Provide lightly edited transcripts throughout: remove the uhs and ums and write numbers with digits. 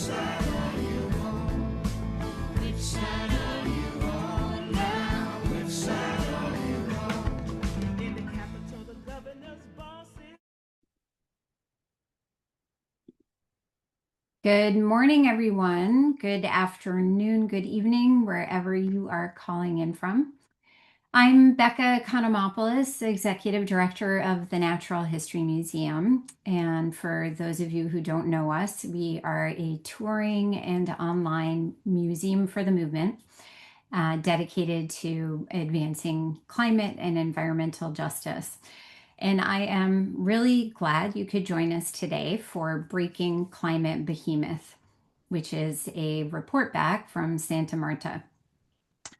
side are you on? Which side are you on now? Which side are you on? In the capital, the governor's boss is. Good morning, everyone. Good afternoon, good evening, wherever you are calling in from. I'm Becca Konomopoulos, Executive Director of the Natural History Museum. And for those of you who don't know us, we are a touring and online museum for the movement dedicated to advancing climate and environmental justice. And I am really glad you could join us today for Breaking Climate Behemoth, which is a report back from Santa Marta.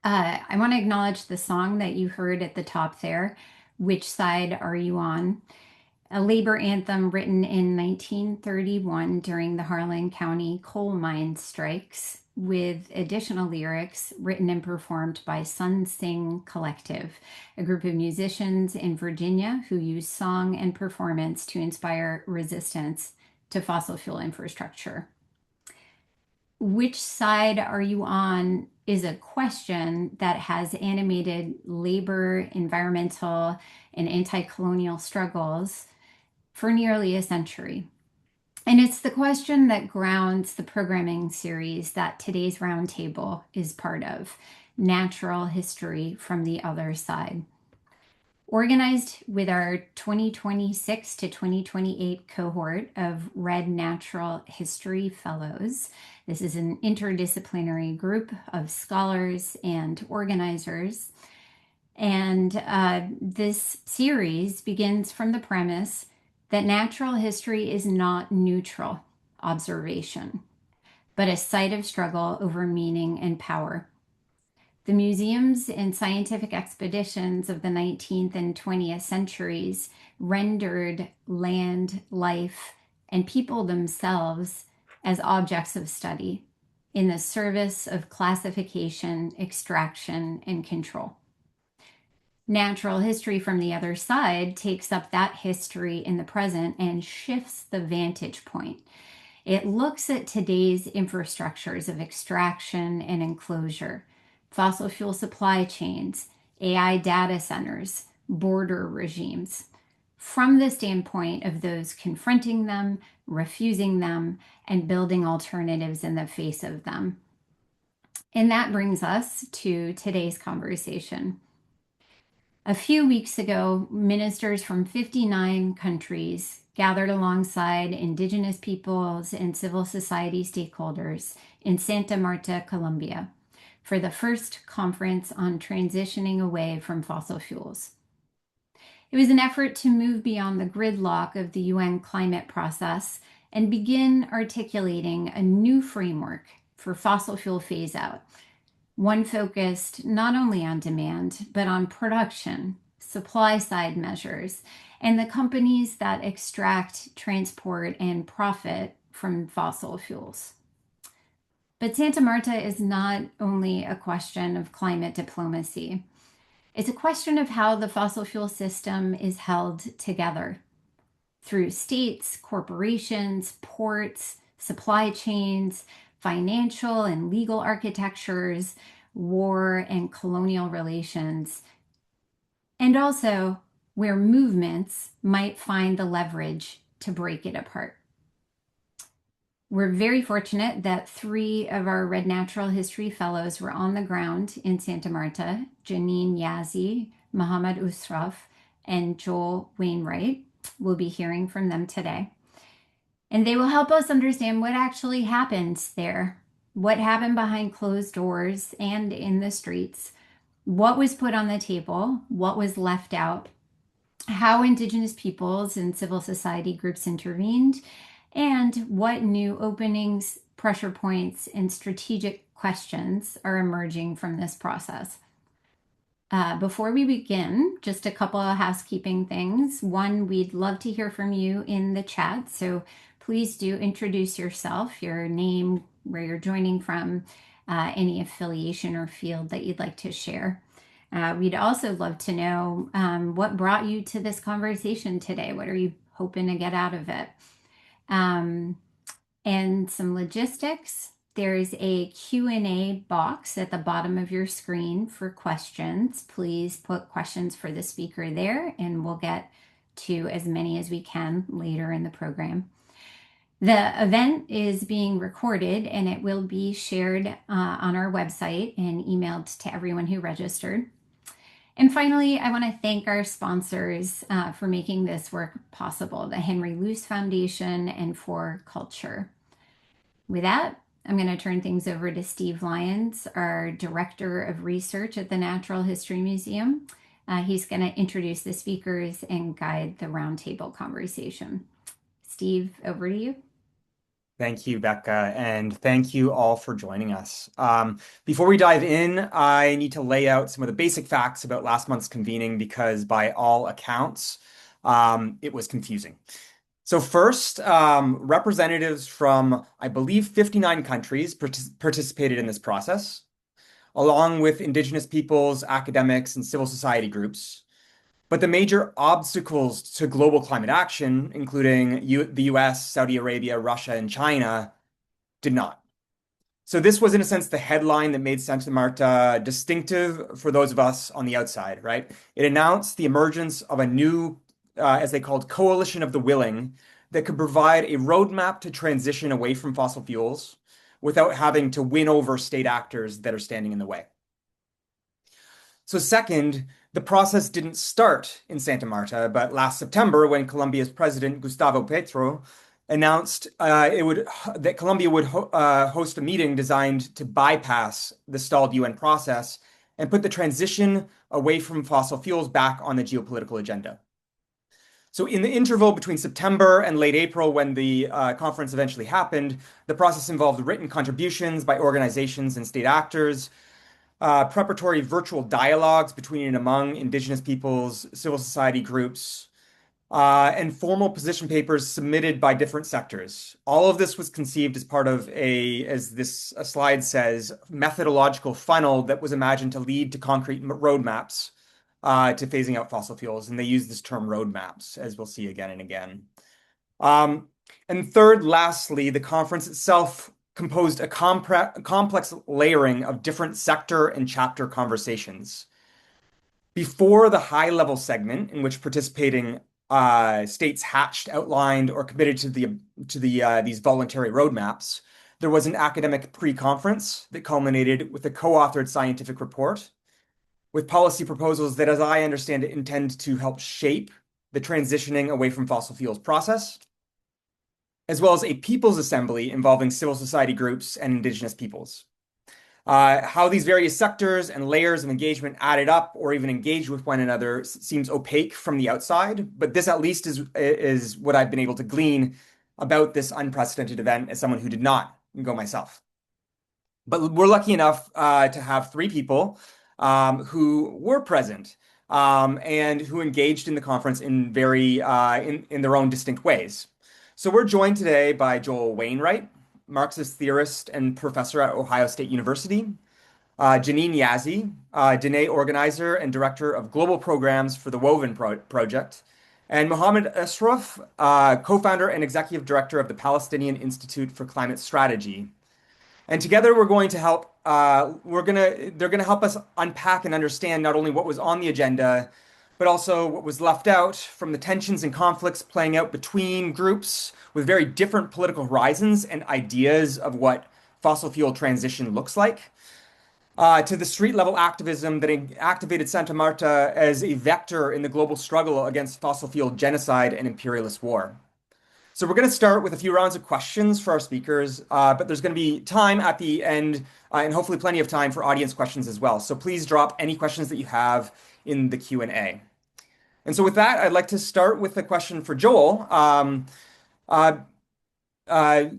I want to acknowledge the song that you heard at the top there, Which Side Are You On? A labor anthem written in 1931 during the Harlan County coal mine strikes, with additional lyrics written and performed by Sun Sing Collective, a group of musicians in Virginia who use song and performance to inspire resistance to fossil fuel infrastructure. Which side are you on is a question that has animated labor, environmental, and anti-colonial struggles for nearly a century. And it's the question that grounds the programming series that today's roundtable is part of, Natural History from the Other Side. Organized with our 2026 to 2028 cohort of Red Natural History Fellows, this is an interdisciplinary group of scholars and organizers. And this series begins from the premise that natural history is not neutral observation, but a site of struggle over meaning and power. The museums and scientific expeditions of the 19th and 20th centuries rendered land, life, and people themselves as objects of study in the service of classification, extraction, and control. Natural history from the other side takes up that history in the present and shifts the vantage point. It looks at today's infrastructures of extraction and enclosure, fossil fuel supply chains, AI data centers, border regimes, from the standpoint of those confronting them, refusing them, and building alternatives in the face of them. And that brings us to today's conversation. A few weeks ago, ministers from 59 countries gathered alongside Indigenous peoples and civil society stakeholders in Santa Marta, Colombia, for the first conference on transitioning away from fossil fuels. It was an effort to move beyond the gridlock of the UN climate process and begin articulating a new framework for fossil fuel phase out. One focused not only on demand, but on production, supply side measures, and the companies that extract, transport, and profit from fossil fuels. But Santa Marta is not only a question of climate diplomacy. It's a question of how the fossil fuel system is held together through states, corporations, ports, supply chains, financial and legal architectures, war and colonial relations, and also where movements might find the leverage to break it apart. We're very fortunate that 3 of our Red Natural History Fellows were on the ground in Santa Marta: Janene Yazzie, Muhammad Usraf, and Joel Wainwright. We'll be hearing from them today. And they will help us understand what actually happened there, what happened behind closed doors and in the streets, what was put on the table, what was left out, how Indigenous peoples and civil society groups intervened, and what new openings, pressure points, and strategic questions are emerging from this process. Before we begin, just a couple of housekeeping things. One, we'd love to hear from you in the chat, so please do introduce yourself, your name, where you're joining from, any affiliation or field that you'd like to share. We'd also love to know what brought you to this conversation today. What are you hoping to get out of it? And some logistics. There's a Q&A box at the bottom of your screen for questions. Please put questions for the speaker there, and we'll get to as many as we can later in the program. The event is being recorded and it will be shared on our website and emailed to everyone who registered. And finally, I want to thank our sponsors for making this work possible, the Henry Luce Foundation and For Culture. With that, I'm going to turn things over to Steve Lyons, our Director of Research at the Natural History Museum. He's going to introduce the speakers and guide the roundtable conversation. Steve, over to you. Thank you, Becca, and thank you all for joining us. Before we dive in, I need to lay out some of the basic facts about last month's convening because by all accounts, it was confusing. So first, representatives from, I believe, 59 countries participated in this process, along with Indigenous peoples, academics, and civil society groups. But the major obstacles to global climate action, including the US, Saudi Arabia, Russia, and China, did not. So this was, in a sense, the headline that made Santa Marta distinctive for those of us on the outside, right? It announced the emergence of a new, as they called, coalition of the willing that could provide a roadmap to transition away from fossil fuels without having to win over state actors that are standing in the way. So second, the process didn't start in Santa Marta, but last September, when Colombia's president, Gustavo Petro, announced that Colombia would host a meeting designed to bypass the stalled UN process and put the transition away from fossil fuels back on the geopolitical agenda. So in the interval between September and late April, when the conference eventually happened, the process involved written contributions by organizations and state actors, preparatory virtual dialogues between and among Indigenous peoples, civil society groups, and formal position papers submitted by different sectors. All of this was conceived as part of as this slide says, methodological funnel that was imagined to lead to concrete roadmaps to phasing out fossil fuels. And they use this term roadmaps, as we'll see again and again. And third, lastly, the conference itself composed a complex layering of different sector and chapter conversations. Before the high-level segment, in which participating states hatched, outlined, or committed to these voluntary roadmaps, there was an academic pre-conference that culminated with a co-authored scientific report with policy proposals that, as I understand it, intend to help shape the transitioning away from fossil fuels process, as well as a people's assembly involving civil society groups and Indigenous peoples. How these various sectors and layers of engagement added up or even engaged with one another seems opaque from the outside, but this at least is what I've been able to glean about this unprecedented event as someone who did not go myself. But we're lucky enough to have three people who were present and who engaged in the conference in their own distinct ways. So we're joined today by Joel Wainwright, Marxist theorist and professor at Ohio State University, Janene Yazzie, Diné organizer and director of global programs for the Woven Project, and Mohammed Ashraf, co-founder and executive director of the Palestinian Institute for Climate Strategy. And together we're going to help, they're gonna help us unpack and understand not only what was on the agenda, but also what was left out from the tensions and conflicts playing out between groups with very different political horizons and ideas of what fossil fuel transition looks like, to the street level activism that activated Santa Marta as a vector in the global struggle against fossil fuel genocide and imperialist war. So we're going to start with a few rounds of questions for our speakers, but there's going to be time at the end and hopefully plenty of time for audience questions as well. So please drop any questions that you have in the Q&A. And so with that, I'd like to start with a question for Joel.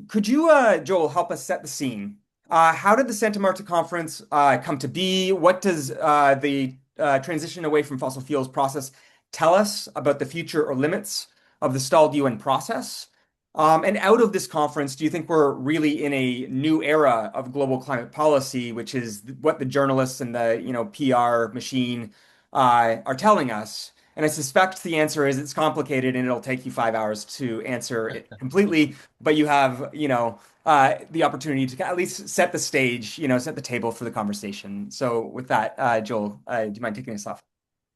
Could you, Joel, help us set the scene? How did the Santa Marta conference come to be? What does the transition away from fossil fuels process tell us about the future or limits of the stalled UN process? And out of this conference, do you think we're really in a new era of global climate policy, which is what the journalists and the PR machine are telling us? And I suspect the answer is it's complicated and it'll take you 5 hours to answer it completely, but you have, the opportunity to at least set the stage, set the table for the conversation. So with that, Joel, do you mind taking us off?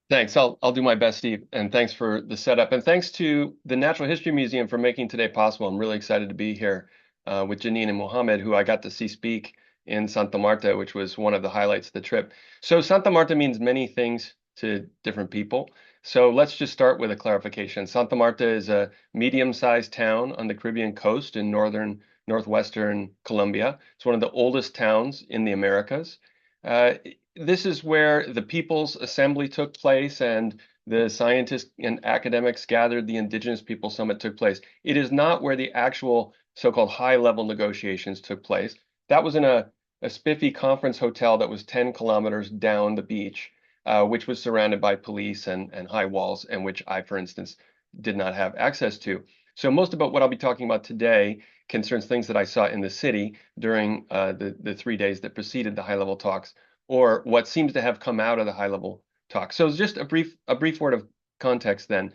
Thanks. I'll do my best, Steve. And thanks for the setup. And thanks to the Natural History Museum for making today possible. I'm really excited to be here with Janine and Mohammed, who I got to see speak in Santa Marta, which was one of the highlights of the trip. So Santa Marta means many things to different people. So let's just start with a clarification. Santa Marta is a medium-sized town on the Caribbean coast in northwestern Colombia. It's one of the oldest towns in the Americas. Uh, this is where the People's Assembly took place and the scientists and academics gathered. The Indigenous Peoples Summit took place. It is not where the actual so-called high-level negotiations took place. That was in a spiffy conference hotel that was 10 kilometers down the beach, which was surrounded by police and high walls, and which I, for instance, did not have access to. So most about what I'll be talking about today concerns things that I saw in the city during the 3 days that preceded the high-level talks, or what seems to have come out of the high-level talk. So just a brief word of context then.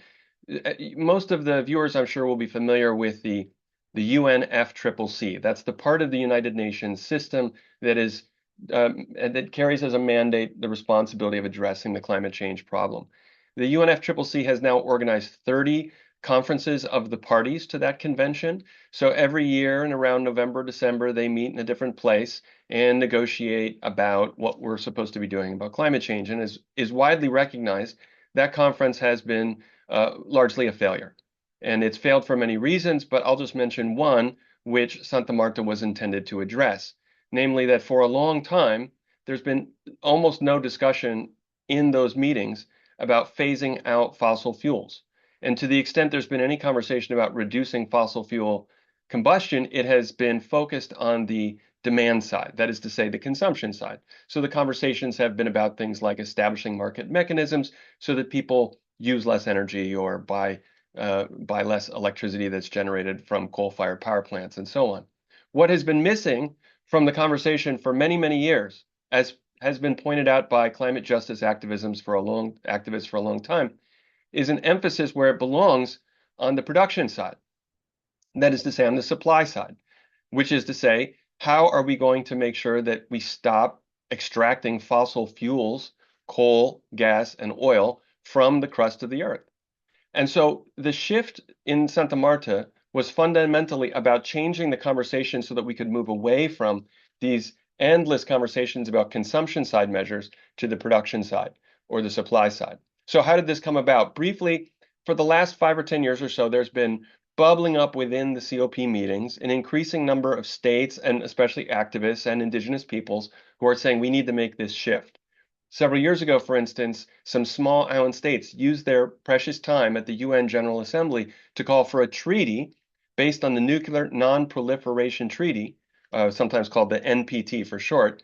Most of the viewers, I'm sure, will be familiar with the UNFCCC. That's the part of the United Nations system that is that carries as a mandate the responsibility of addressing the climate change problem. The UNFCCC has now organized 30 conferences of the parties to that convention. So every year in around November, December, they meet in a different place and negotiate about what we're supposed to be doing about climate change. And is widely recognized, that conference has been largely a failure. And it's failed for many reasons, but I'll just mention one, which Santa Marta was intended to address. Namely, that for a long time, there's been almost no discussion in those meetings about phasing out fossil fuels. And to the extent there's been any conversation about reducing fossil fuel combustion, it has been focused on the demand side, that is to say, the consumption side. So the conversations have been about things like establishing market mechanisms so that people use less energy or buy less electricity that's generated from coal-fired power plants and so on. What has been missing from the conversation for many, many years, as has been pointed out by climate justice activists for a long time, is an emphasis where it belongs on the production side. That is to say, on the supply side, which is to say, how are we going to make sure that we stop extracting fossil fuels, coal, gas, and oil from the crust of the earth? And so the shift in Santa Marta was fundamentally about changing the conversation so that we could move away from these endless conversations about consumption side measures to the production side or the supply side. So how did this come about? Briefly, for the last 5 or 10 years or so, there's been bubbling up within the COP meetings an increasing number of states and especially activists and indigenous peoples who are saying we need to make this shift. Several years ago, for instance, some small island states used their precious time at the UN General Assembly to call for a treaty based on the Nuclear Non-Proliferation Treaty, sometimes called the NPT for short,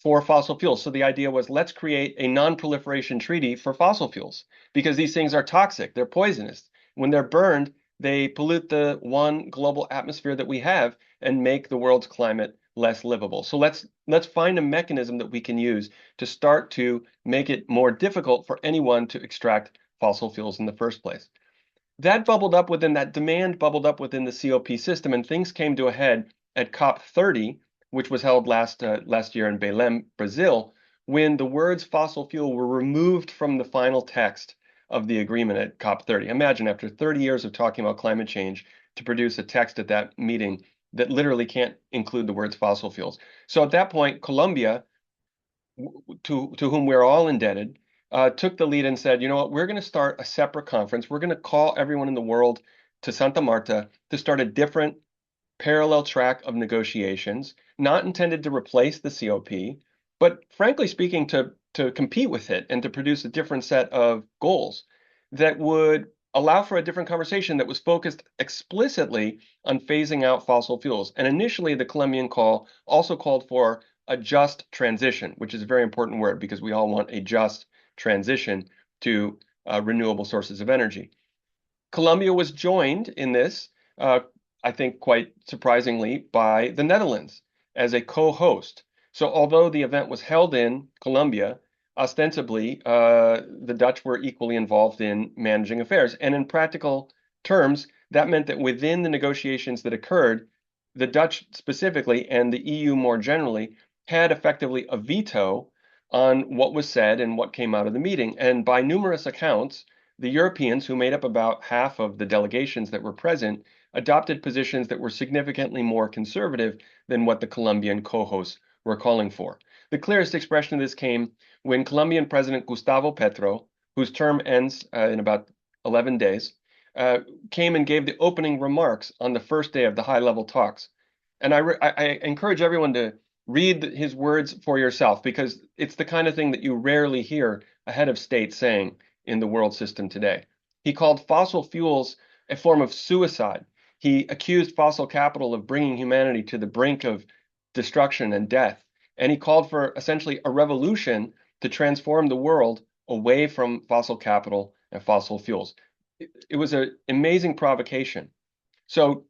for fossil fuels. So the idea was, let's create a non-proliferation treaty for fossil fuels because these things are toxic, they're poisonous. When they're burned, they pollute the one global atmosphere that we have and make the world's climate less livable. So let's find a mechanism that we can use to start to make it more difficult for anyone to extract fossil fuels in the first place. That demand bubbled up within the COP system, and things came to a head at COP30, which was held last year in Belém, Brazil, when the words fossil fuel were removed from the final text of the agreement at COP30. Imagine after 30 years of talking about climate change to produce a text at that meeting that literally can't include the words fossil fuels. So at that point, Colombia, to whom we're all indebted, took the lead and said, you know what, we're going to start a separate conference. We're going to call everyone in the world to Santa Marta to start a different parallel track of negotiations, not intended to replace the COP, but frankly speaking, to compete with it and to produce a different set of goals that would allow for a different conversation that was focused explicitly on phasing out fossil fuels. And initially, the Colombian call also called for a just transition, which is a very important word because we all want a just transition to renewable sources of energy. Colombia was joined in this, I think quite surprisingly, by the Netherlands as a co-host. So although the event was held in Colombia, ostensibly, the Dutch were equally involved in managing affairs. And in practical terms, that meant that within the negotiations that occurred, the Dutch specifically and the EU more generally had effectively a veto on what was said and what came out of the meeting. And by numerous accounts, the Europeans, who made up about half of the delegations that were present, adopted positions that were significantly more conservative than what the Colombian co-hosts were calling for. The clearest expression of this came when Colombian President Gustavo Petro, whose term ends in about 11 days, came and gave the opening remarks on the first day of the high-level talks. And I encourage everyone to read his words for yourself, because it's the kind of thing that you rarely hear a head of state saying in the world system today. He called fossil fuels a form of suicide. He accused fossil capital of bringing humanity to the brink of destruction and death. And he called for essentially a revolution to transform the world away from fossil capital and fossil fuels. It was an amazing provocation. So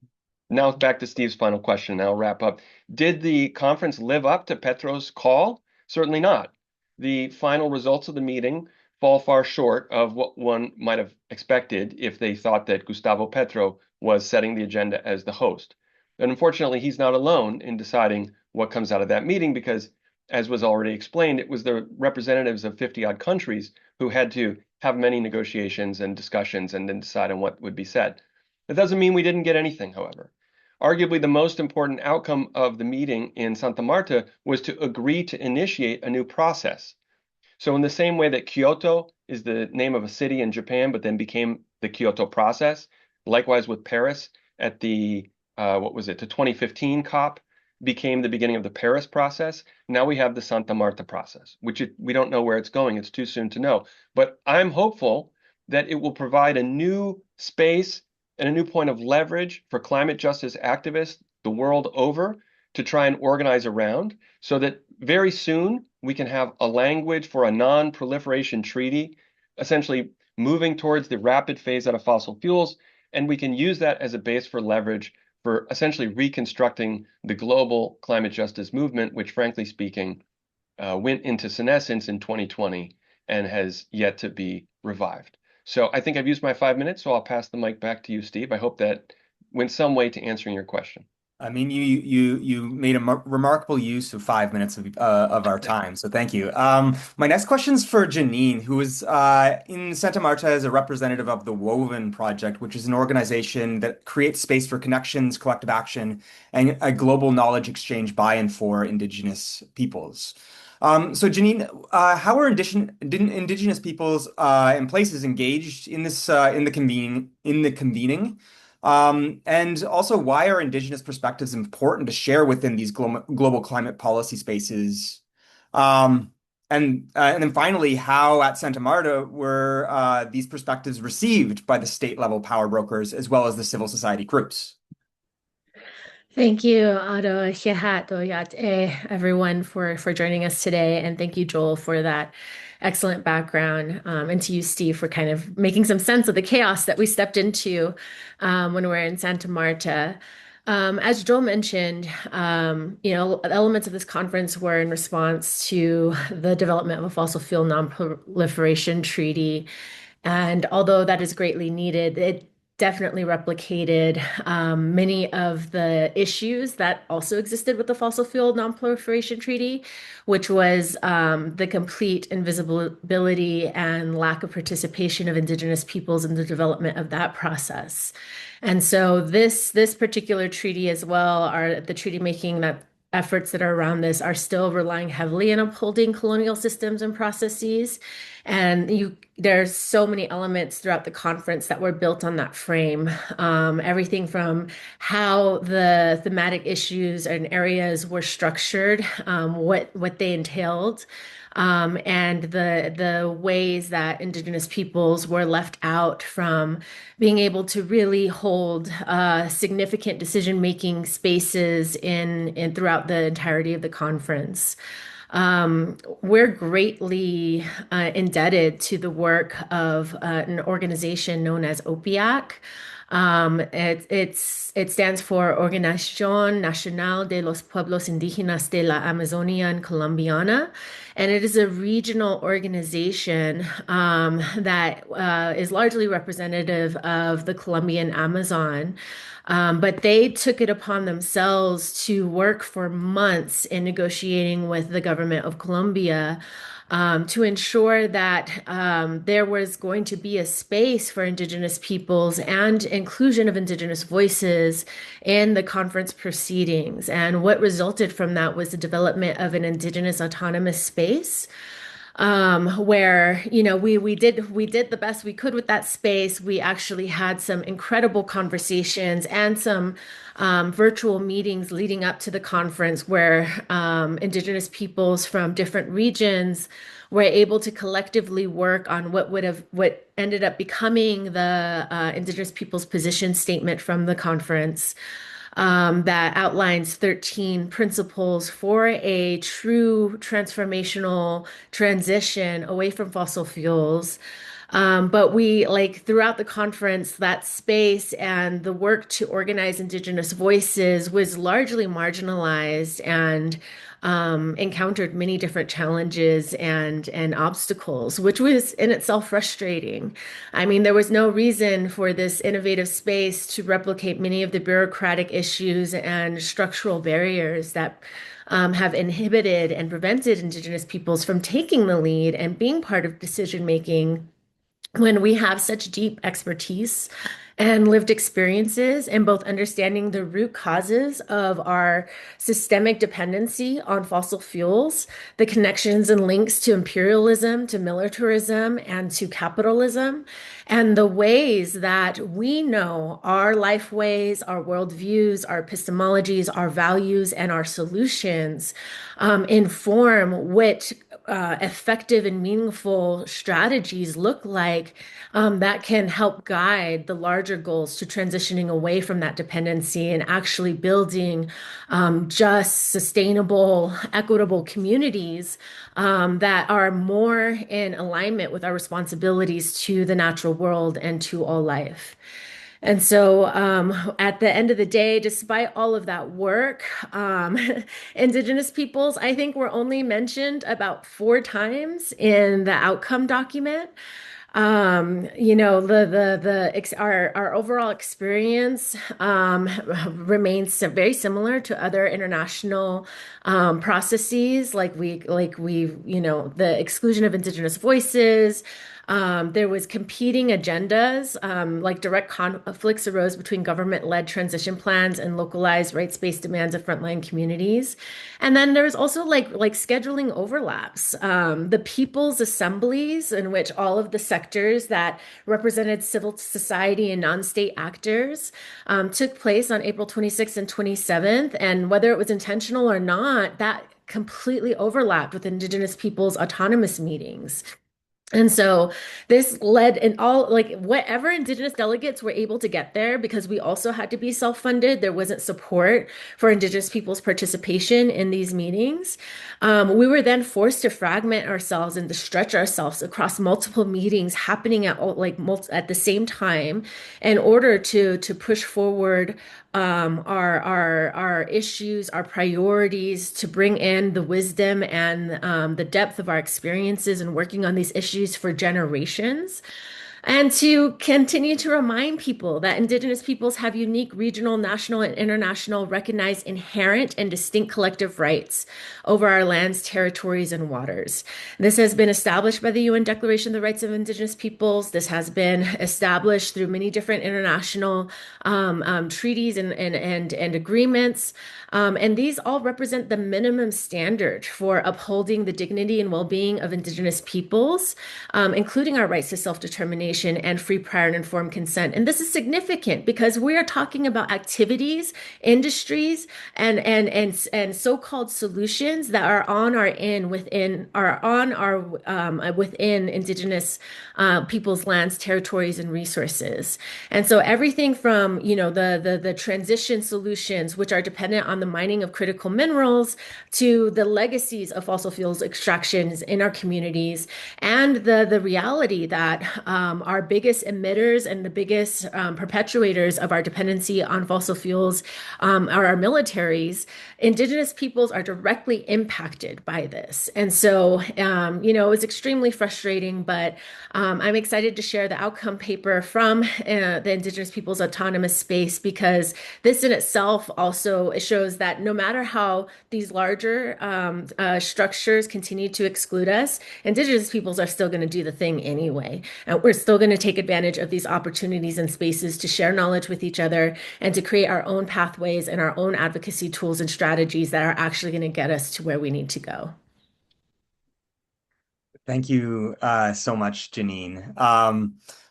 now back to Steve's final question, and I'll wrap up. Did the conference live up to Petro's call? Certainly not. The final results of the meeting fall far short of what one might have expected if they thought that Gustavo Petro was setting the agenda as the host. And unfortunately, he's not alone in deciding what comes out of that meeting, because, as was already explained, it was the representatives of 50-odd countries who had to have many negotiations and discussions and then decide on what would be said. That doesn't mean we didn't get anything, however. Arguably, the most important outcome of the meeting in Santa Marta was to agree to initiate a new process. So in the same way that Kyoto is the name of a city in Japan, but then became the Kyoto process, likewise with Paris at the 2015 COP became the beginning of the Paris process. Now we have the Santa Marta process, which we don't know where it's going. It's too soon to know. But I'm hopeful that it will provide a new space and a new point of leverage for climate justice activists the world over to try and organize around, so that very soon we can have a language for a non-proliferation treaty, essentially moving towards the rapid phase out of fossil fuels, and we can use that as a base for leverage for essentially reconstructing the global climate justice movement, which, frankly speaking, went into senescence in 2020 and has yet to be revived. So I think I've used my 5 minutes, so I'll pass the mic back to you, Steve. I hope that went some way to answering your question. I mean, you made a remarkable use of 5 minutes of our time, so thank you. My next question is for Janene, who is in Santa Marta as a representative of the Woven Project, which is an organization that creates space for connections, collective action, and a global knowledge exchange by and for Indigenous peoples. So Janene, how are Indigenous peoples and places engaged in this in the convening? And also, why are Indigenous perspectives important to share within these global climate policy spaces? And then finally, how at Santa Marta were these perspectives received by the state level power brokers as well as the civil society groups? Thank you, Otto, Hihat, Oyat, everyone for joining us today. And thank you, Joel, for that excellent background. And to you, Steve, for kind of making some sense of the chaos that we stepped into when we were in Santa Marta. As Joel mentioned, elements of this conference were in response to the development of a fossil fuel non-proliferation treaty. And although that is greatly needed, it definitely replicated many of the issues that also existed with the fossil fuel non-proliferation treaty, which was the complete invisibility and lack of participation of Indigenous peoples in the development of that process. And so this particular treaty as well, are the treaty making that efforts that are around this are still relying heavily on upholding colonial systems and processes. And there's so many elements throughout the conference that were built on that frame. Everything from how the thematic issues and areas were structured, what they entailed, and the ways that Indigenous peoples were left out from being able to really hold significant decision-making spaces in throughout the entirety of the conference. We're greatly indebted to the work of an organization known as OPIAC. It stands for Organización Nacional de los Pueblos Indígenas de la Amazonia Colombiana, and it is a regional organization that is largely representative of the Colombian Amazon. But they took it upon themselves to work for months in negotiating with the government of Colombia to ensure that there was going to be a space for Indigenous peoples and inclusion of Indigenous voices in the conference proceedings. And what resulted from that was the development of an Indigenous autonomous space where we did the best we could with that space. We actually had some incredible conversations and some virtual meetings leading up to the conference where Indigenous peoples from different regions were able to collectively work on what ended up becoming the Indigenous Peoples Position Statement from the conference that outlines 13 principles for a true transformational transition away from fossil fuels. But we, like, throughout the conference, that space and the work to organize Indigenous voices was largely marginalized and encountered many different challenges and obstacles, which was in itself frustrating. I mean, there was no reason for this innovative space to replicate many of the bureaucratic issues and structural barriers that have inhibited and prevented Indigenous peoples from taking the lead and being part of decision making when we have such deep expertise and lived experiences in both understanding the root causes of our systemic dependency on fossil fuels, the connections and links to imperialism, to militarism, and to capitalism, and the ways that we know our life ways, our worldviews, our epistemologies, our values, and our solutions inform what effective and meaningful strategies look like that can help guide the larger goals to transitioning away from that dependency and actually building just, sustainable, equitable communities that are more in alignment with our responsibilities to the natural world and to all life. And so at the end of the day, despite all of that work, Indigenous peoples, I think, were only mentioned about 4 times in the outcome document. Our overall experience remains very similar to other international processes, the exclusion of Indigenous voices. There was competing agendas, like direct conflicts arose between government-led transition plans and localized rights-based demands of frontline communities. And then there was also like scheduling overlaps. The people's assemblies, in which all of the sectors that represented civil society and non-state actors took place on April 26th and 27th. And whether it was intentional or not, that completely overlapped with Indigenous peoples' autonomous meetings. And so this led in all, like, whatever Indigenous delegates were able to get there, because we also had to be self-funded. There wasn't support for Indigenous people's participation in these meetings. We were then forced to fragment ourselves and to stretch ourselves across multiple meetings happening at the same time in order to push forward our issues, our priorities, to bring in the wisdom and the depth of our experiences in working on these issues for generations. And to continue to remind people that Indigenous peoples have unique regional, national, and international recognized inherent and distinct collective rights over our lands, territories, and waters. This has been established by the UN Declaration of the Rights of Indigenous Peoples. This has been established through many different international treaties and agreements. And these all represent the minimum standard for upholding the dignity and well-being of Indigenous peoples, including our rights to self-determination and free, prior, and informed consent. And this is significant because we are talking about activities, industries, and so-called solutions that are within Indigenous people's lands, territories, and resources. And so everything from the transition solutions, which are dependent on the mining of critical minerals, to the legacies of fossil fuels extractions in our communities, and the reality that our biggest emitters and the biggest perpetuators of our dependency on fossil fuels are our militaries. Indigenous peoples are directly impacted by this. And so, it's extremely frustrating, but I'm excited to share the outcome paper from the Indigenous Peoples Autonomous Space, because this in itself also shows that no matter how these larger structures continue to exclude us, Indigenous peoples are still going to do the thing anyway. And we're still going to take advantage of these opportunities and spaces to share knowledge with each other and to create our own pathways and our own advocacy tools and strategies that are actually going to get us to where we need to go. Thank you so much, Janine.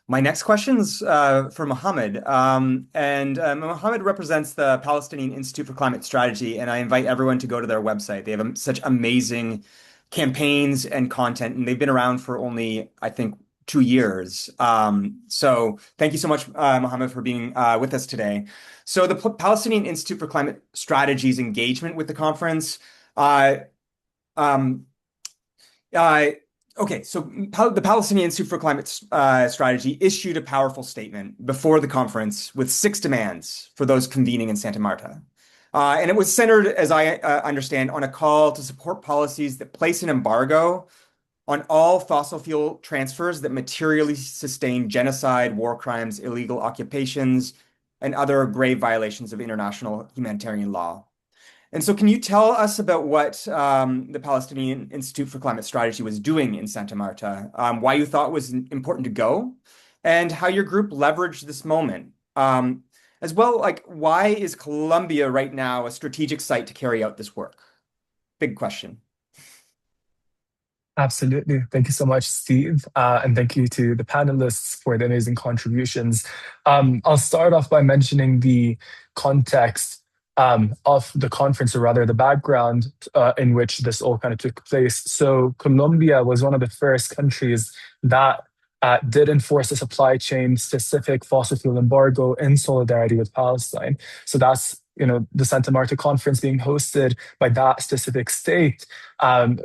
My next question's for Mohammed. Mohammed represents the Palestinian Institute for Climate Strategy, and I invite everyone to go to their website. They have such amazing campaigns and content, and they've been around for only, I think, 2 years. So thank you so much, Mohammed, for being with us today. So the Palestinian Institute for Climate Strategy's engagement with the conference. Okay, so the Palestinian Institute for Climate Strategy issued a powerful statement before the conference with 6 demands for those convening in Santa Marta. And it was centered, as I understand, on a call to support policies that place an embargo on all fossil fuel transfers that materially sustain genocide, war crimes, illegal occupations, and other grave violations of international humanitarian law. And so can you tell us about what the Palestinian Institute for Climate Strategy was doing in Santa Marta, why you thought it was important to go, and how your group leveraged this moment? As well, like, why is Colombia right now a strategic site to carry out this work? Big question. Absolutely. Thank you so much, Steve. And thank you to the panelists for the amazing contributions. I'll start off by mentioning the context of the conference, or rather the background in which this all kind of took place. So Colombia was one of the first countries that did enforce a supply chain specific fossil fuel embargo in solidarity with Palestine. So that's the Santa Marta conference being hosted by that specific state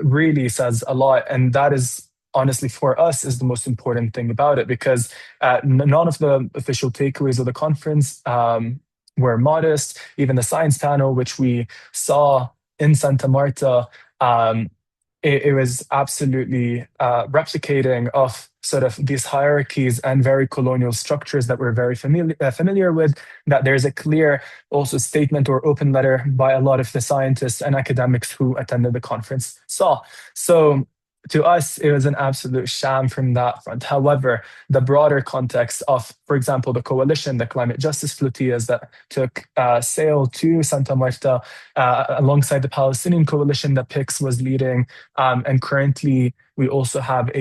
really says a lot. And that is honestly for us is the most important thing about it, because none of the official takeaways of the conference were modest. Even the science panel, which we saw in Santa Marta, it was absolutely replicating of sort of these hierarchies and very colonial structures that we're very familiar with, that there's a clear also statement or open letter by a lot of the scientists and academics who attended the conference saw. So to us, it was an absolute sham from that front. However, the broader context of, for example, the coalition, the climate justice flotillas that took sail to Santa Marta alongside the Palestinian coalition that PIX was leading. And currently, we also have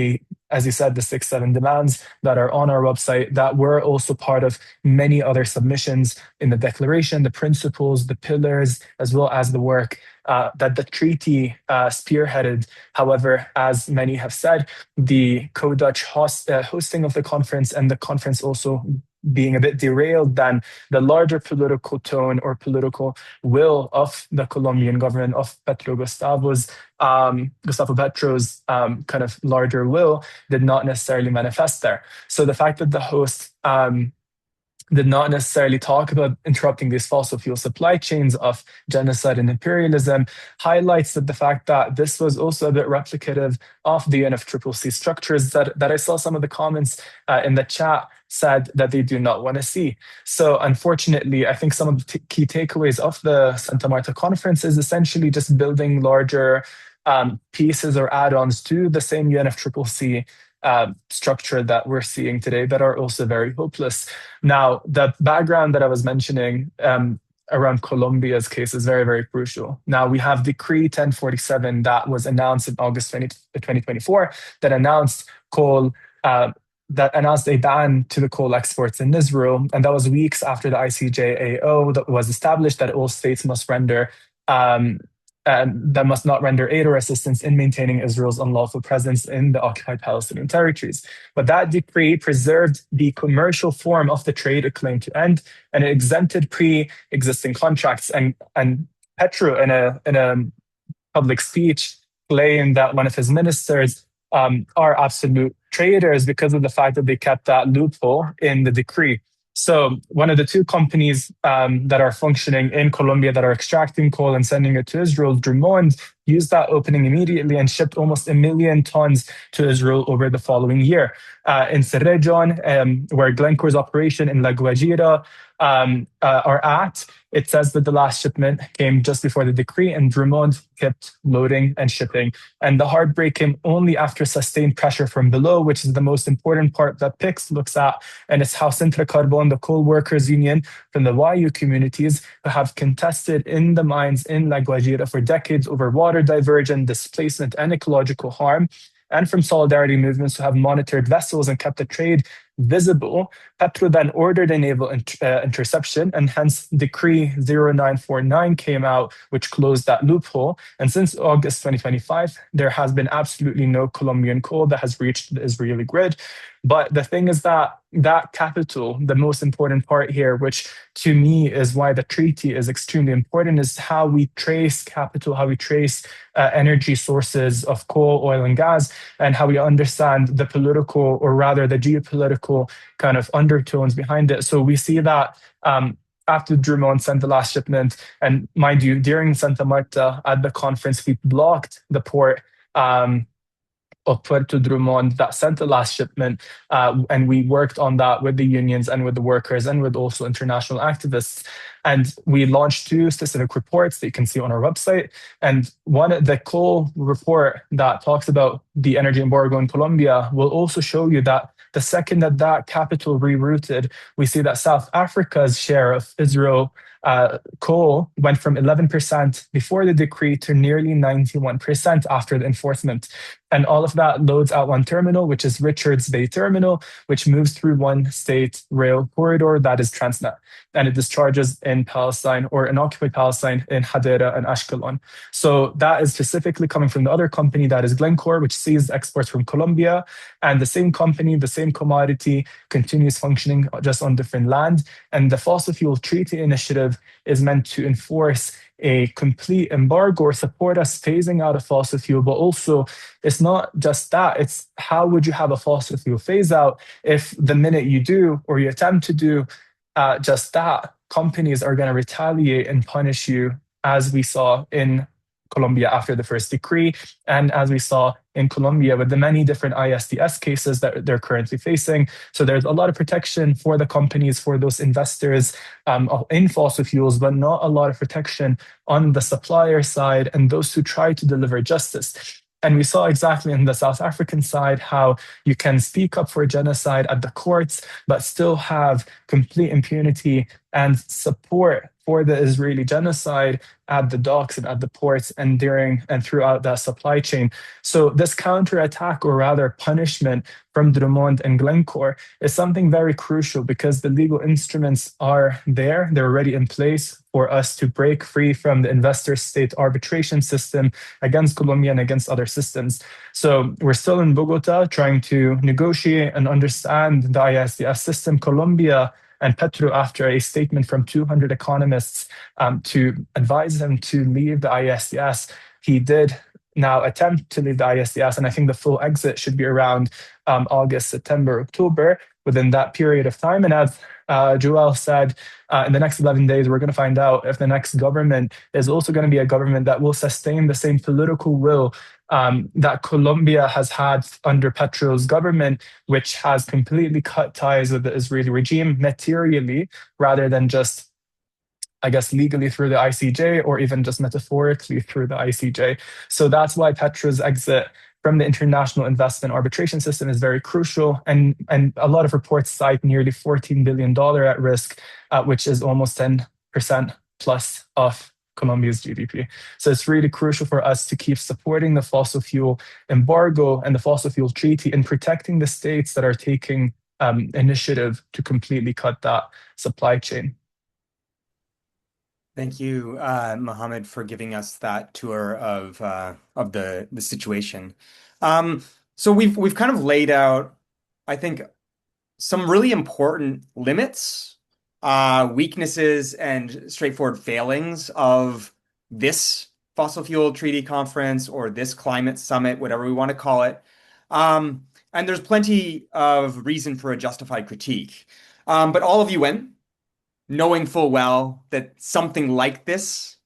as you said, the 6-7 demands that are on our website that were also part of many other submissions in the declaration, the principles, the pillars, as well as the work that the treaty spearheaded. However, as many have said, the co-Dutch hosting of the conference and the conference also being a bit derailed than the larger political tone or political will of the Colombian government, of Gustavo Petro's kind of larger will, did not necessarily manifest there. So the fact that the host did not necessarily talk about interrupting these fossil fuel supply chains of genocide and imperialism highlights that the fact that this was also a bit replicative of the UNFCCC structures that I saw some of the comments in the chat said that they do not want to see. So unfortunately, I think some of the key takeaways of the Santa Marta conference is essentially just building larger pieces or add-ons to the same UNFCCC structure that we're seeing today that are also very hopeless. Now, the background that I was mentioning around Colombia's case is very, very crucial. Now, we have Decree 1047 that was announced in August 2024 that announced a ban to the coal exports in Israel. And that was weeks after the ICJAO that was established that all states must render that must not render aid or assistance in maintaining Israel's unlawful presence in the occupied Palestinian territories. But that decree preserved the commercial form of the trade it claimed to end, and it exempted pre-existing contracts. And Petro, in a public speech, claimed that one of his ministers are absolute traitors because of the fact that they kept that loophole in the decree. So one of the two companies that are functioning in Colombia that are extracting coal and sending it to Israel, Drummond, used that opening immediately and shipped almost 1 million tons to Israel over the following year. In Cerrejón, where Glencore's operation in La Guajira are at, it says that the last shipment came just before the decree, and Drummond kept loading and shipping. And the heartbreak came only after sustained pressure from below, which is the most important part that PIX looks at. And it's how Sintra Carbon, the coal workers union from the Wayu communities, who have contested in the mines in La Guajira for decades over water diversion, displacement, and ecological harm, and from solidarity movements who have monitored vessels and kept the trade visible. Petro then ordered a naval interception, and hence Decree 0949 came out, which closed that loophole. And since August 2025, there has been absolutely no Colombian coal that has reached the Israeli grid. But the thing is that that capital, the most important part here, which to me is why the treaty is extremely important, is how we trace capital, how we trace energy sources of coal, oil, and gas, and how we understand the political, or rather the geopolitical kind of undertones behind it. So we see that after Drummond sent the last shipment, and mind you, during Santa Marta at the conference, we blocked the port of Puerto Drummond that sent the last shipment. And we worked on that with the unions and with the workers and with also international activists. And we launched 2 specific reports that you can see on our website. And one, the coal report that talks about the energy embargo in Colombia, will also show you that the second that that capital rerouted, we see that South Africa's share of Israel coal went from 11% before the decree to nearly 91% after the enforcement. And all of that loads out one terminal, which is Richards Bay Terminal, which moves through one state rail corridor that is Transnet. And it discharges in Palestine, or in occupied Palestine, in Hadera and Ashkelon. So that is specifically coming from the other company, that is Glencore, which sees exports from Colombia. And the same company, the same commodity, continues functioning just on different land. And the Fossil Fuel Treaty Initiative is meant to enforce a complete embargo or support us phasing out of fossil fuel. But also, it's not just that, it's how would you have a fossil fuel phase out if the minute you do, or you attempt to do just that, companies are going to retaliate and punish you, as we saw in Colombia after the first decree, and as we saw in Colombia with the many different ISDS cases that they're currently facing. So there's a lot of protection for the companies, for those investors in fossil fuels, but not a lot of protection on the supplier side and those who try to deliver justice. And we saw exactly on the South African side how you can speak up for genocide at the courts, but still have complete impunity and support for the Israeli genocide at the docks and at the ports and during and throughout that supply chain. So this counterattack, or rather punishment, from Drummond and Glencore is something very crucial, because the legal instruments are there. They're already in place for us to break free from the investor state arbitration system against Colombia and against other systems. So we're still in Bogota trying to negotiate and understand the ISDS system. Colombia and Petro, after a statement from 200 economists to advise him to leave the ISDS, he did now attempt to leave the ISDS, and I think the full exit should be around August, September, October, within that period of time. And as Joel said, in the next 11 days, we're going to find out if the next government is also going to be a government that will sustain the same political will that Colombia has had under Petro's government, which has completely cut ties with the Israeli regime materially, rather than just, I guess, legally through the ICJ, or even just metaphorically through the ICJ. So that's why Petro's exit from the international investment arbitration system is very crucial. And a lot of reports cite nearly $14 billion at risk, which is almost 10% plus of Colombia's GDP. So it's really crucial for us to keep supporting the fossil fuel embargo and the fossil fuel treaty, and protecting the states that are taking initiative to completely cut that supply chain. Thank you, Mohammed, for giving us that tour of the situation. So we've kind of laid out, I think, some really important limits, weaknesses, and straightforward failings of this fossil fuel treaty conference, or this climate summit, whatever we want to call it. And there's plenty of reason for a justified critique. But all of you win, knowing full well that something like this,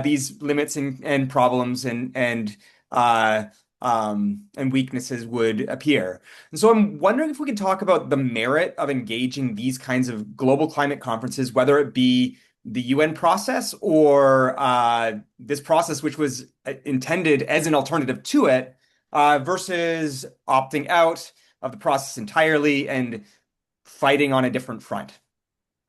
these limits and problems uh, and weaknesses would appear. And so I'm wondering if we can talk about the merit of engaging these kinds of global climate conferences, whether it be the UN process or this process, which was intended as an alternative to it, versus opting out of the process entirely and fighting on a different front.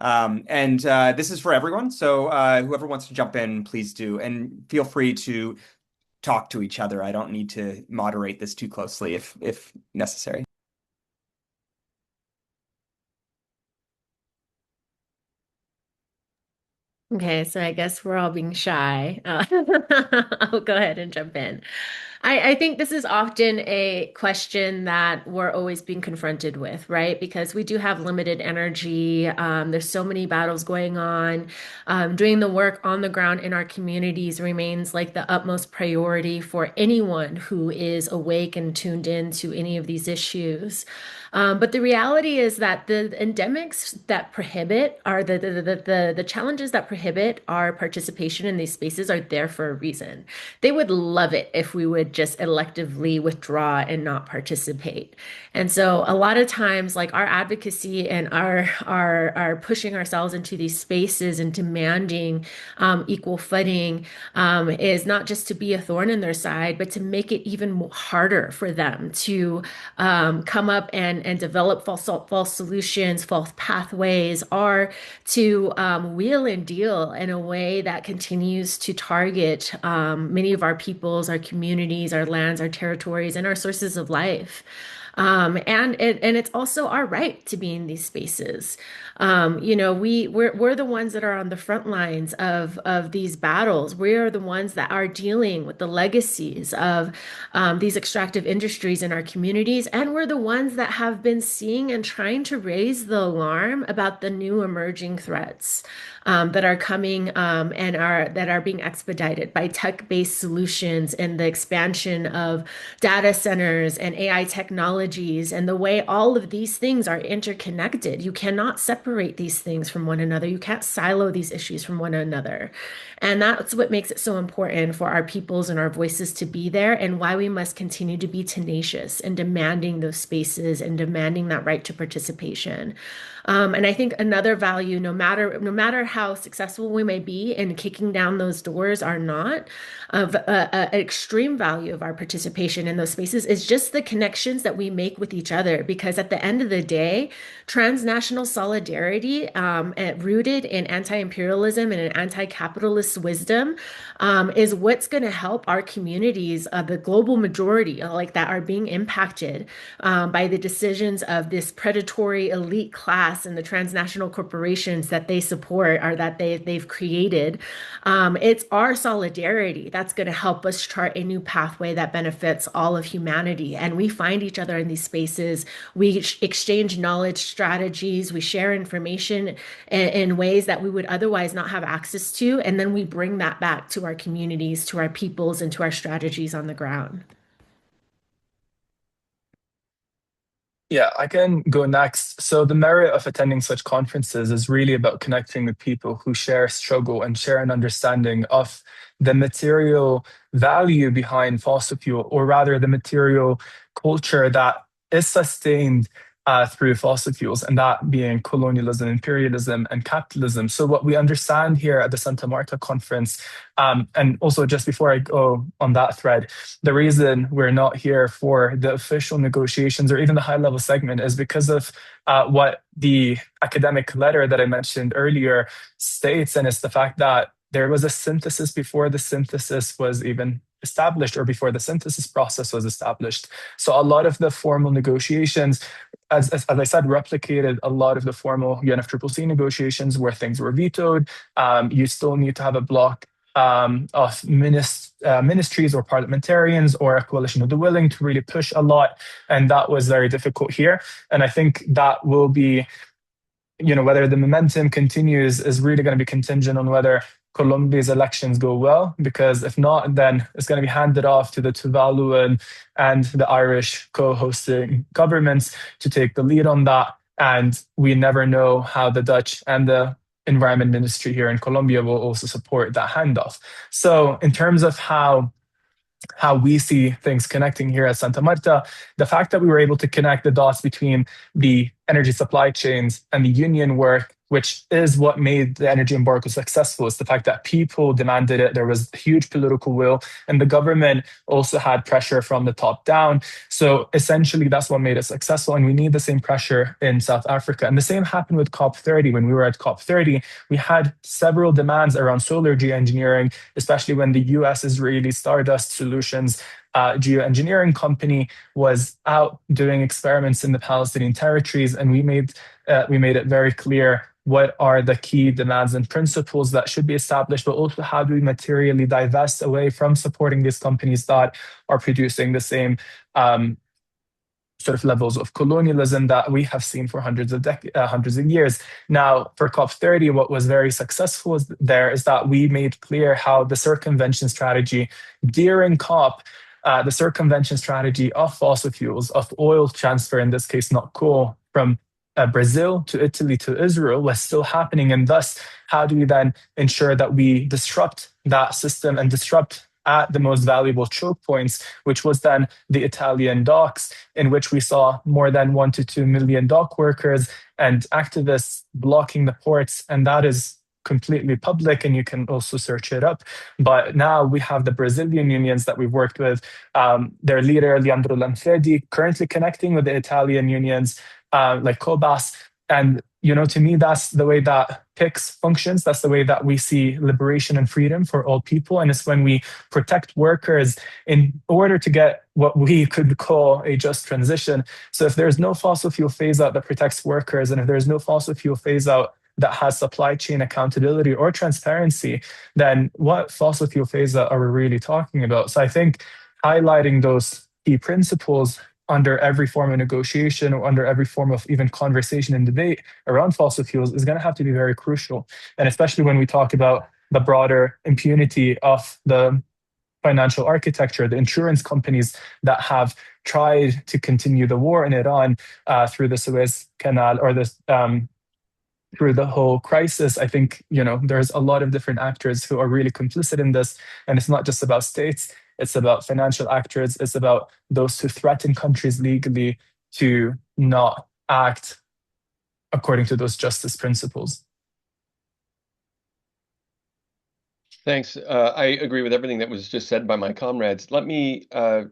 And this is for everyone. So whoever wants to jump in, please do. And feel free to talk to each other. I don't need to moderate this too closely if necessary. Okay, so I guess we're all being shy. I'll go ahead and jump in. I think this is often a question that we're always being confronted with, right? Because we do have limited energy. There's so many battles going on. Doing the work on the ground in our communities remains like the utmost priority for anyone who is awake and tuned in to any of these issues. But the reality is that the endemics that prohibit are the challenges that prohibit our participation in these spaces are there for a reason. They would love it if we would just electively withdraw and not participate. And so a lot of times, like our advocacy and our pushing ourselves into these spaces and demanding equal footing is not just to be a thorn in their side, but to make it even harder for them to come up and develop false solutions, false pathways, or to wheel and deal in a way that continues to target many of our peoples, our communities, our lands, our territories, and our sources of life. And it's also our right to be in these spaces. We're the ones that are on the front lines of these battles. We are the ones that are dealing with the legacies of these extractive industries in our communities, and we're the ones that have been seeing and trying to raise the alarm about the new emerging threats that are coming that are being expedited by tech-based solutions and the expansion of data centers and AI technologies and the way all of these things are interconnected. You cannot separate these things from one another. You can't silo these issues from one another. And that's what makes it so important for our peoples and our voices to be there, and why we must continue to be tenacious in demanding those spaces and demanding that right to participation. And I think another value, no matter how successful we may be in kicking down those doors or not, of an extreme value of our participation in those spaces is just the connections that we make with each other. Because at the end of the day, transnational solidarity, rooted in anti-imperialism and an anti-capitalist wisdom, is what's going to help our communities, the global majority, like that are being impacted by the decisions of this predatory elite class and the transnational corporations that they support or that they've created. It's our solidarity that's going to help us chart a new pathway that benefits all of humanity. And we find each other in these spaces. We exchange knowledge, strategies, we share information in ways that we would otherwise not have access to. And then we bring that back to our communities, to our peoples, and to our strategies on the ground. Yeah, I can go next. So the merit of attending such conferences is really about connecting with people who share struggle and share an understanding of the material value behind fossil fuel, or rather the material culture that is sustained through fossil fuels, and that being colonialism, imperialism, and capitalism. So what we understand here at the Santa Marta conference, and also just before I go on that thread, the reason we're not here for the official negotiations or even the high-level segment is because of what the academic letter that I mentioned earlier states, and it's the fact that there was a synthesis before the synthesis was even established, or before the synthesis process was established. So a lot of the formal negotiations, as I said, replicated a lot of the formal UNFCCC negotiations where things were vetoed. You still need to have a block of ministries or parliamentarians or a coalition of the willing to really push a lot. And that was very difficult here. And I think that will be whether the momentum continues is really going to be contingent on whether Colombia's elections go well, because if not, then it's going to be handed off to the Tuvaluan and the Irish co-hosting governments to take the lead on that. And we never know how the Dutch and the Environment Ministry here in Colombia will also support that handoff. So in terms of how we see things connecting here at Santa Marta, the fact that we were able to connect the dots between the energy supply chains and the union work, which is what made the energy embargo successful, is the fact that people demanded it. There was huge political will, and the government also had pressure from the top down. So essentially, that's what made it successful. And we need the same pressure in South Africa. And the same happened with COP30. When we were at COP30, we had several demands around solar geoengineering, especially when the US Israeli Stardust Solutions geoengineering company was out doing experiments in the Palestinian territories, and we made it very clear what are the key demands and principles that should be established, but also how do we materially divest away from supporting these companies that are producing the same sort of levels of colonialism that we have seen for hundreds of years. Now, for COP30, what was very successful there is that we made clear how the circumvention strategy during COP, the circumvention strategy of fossil fuels, of oil transfer, in this case, not coal, from Brazil to Italy to Israel was still happening. And thus, how do we then ensure that we disrupt that system and disrupt at the most valuable choke points, which was then the Italian docks, in which we saw more than 1 to 2 million dock workers and activists blocking the ports. And that is completely public, and you can also search it up. But now we have the Brazilian unions that we've worked with, their leader, Leandro Lanfredi, currently connecting with the Italian unions like COBAS. And, to me, that's the way that PIX functions. That's the way that we see liberation and freedom for all people. And it's when we protect workers in order to get what we could call a just transition. So if there's no fossil fuel phase out that protects workers, and if there's no fossil fuel phase out that has supply chain accountability or transparency, then what fossil fuel phase out are we really talking about? So I think highlighting those key principles under every form of negotiation or under every form of even conversation and debate around fossil fuels is going to have to be very crucial. And especially when we talk about the broader impunity of the financial architecture, the insurance companies that have tried to continue the war in Iran through the Suez Canal or through the whole crisis. I think, there's a lot of different actors who are really complicit in this. And it's not just about states, it's about financial actors, it's about those who threaten countries legally to not act according to those justice principles. Thanks. I agree with everything that was just said by my comrades. Let me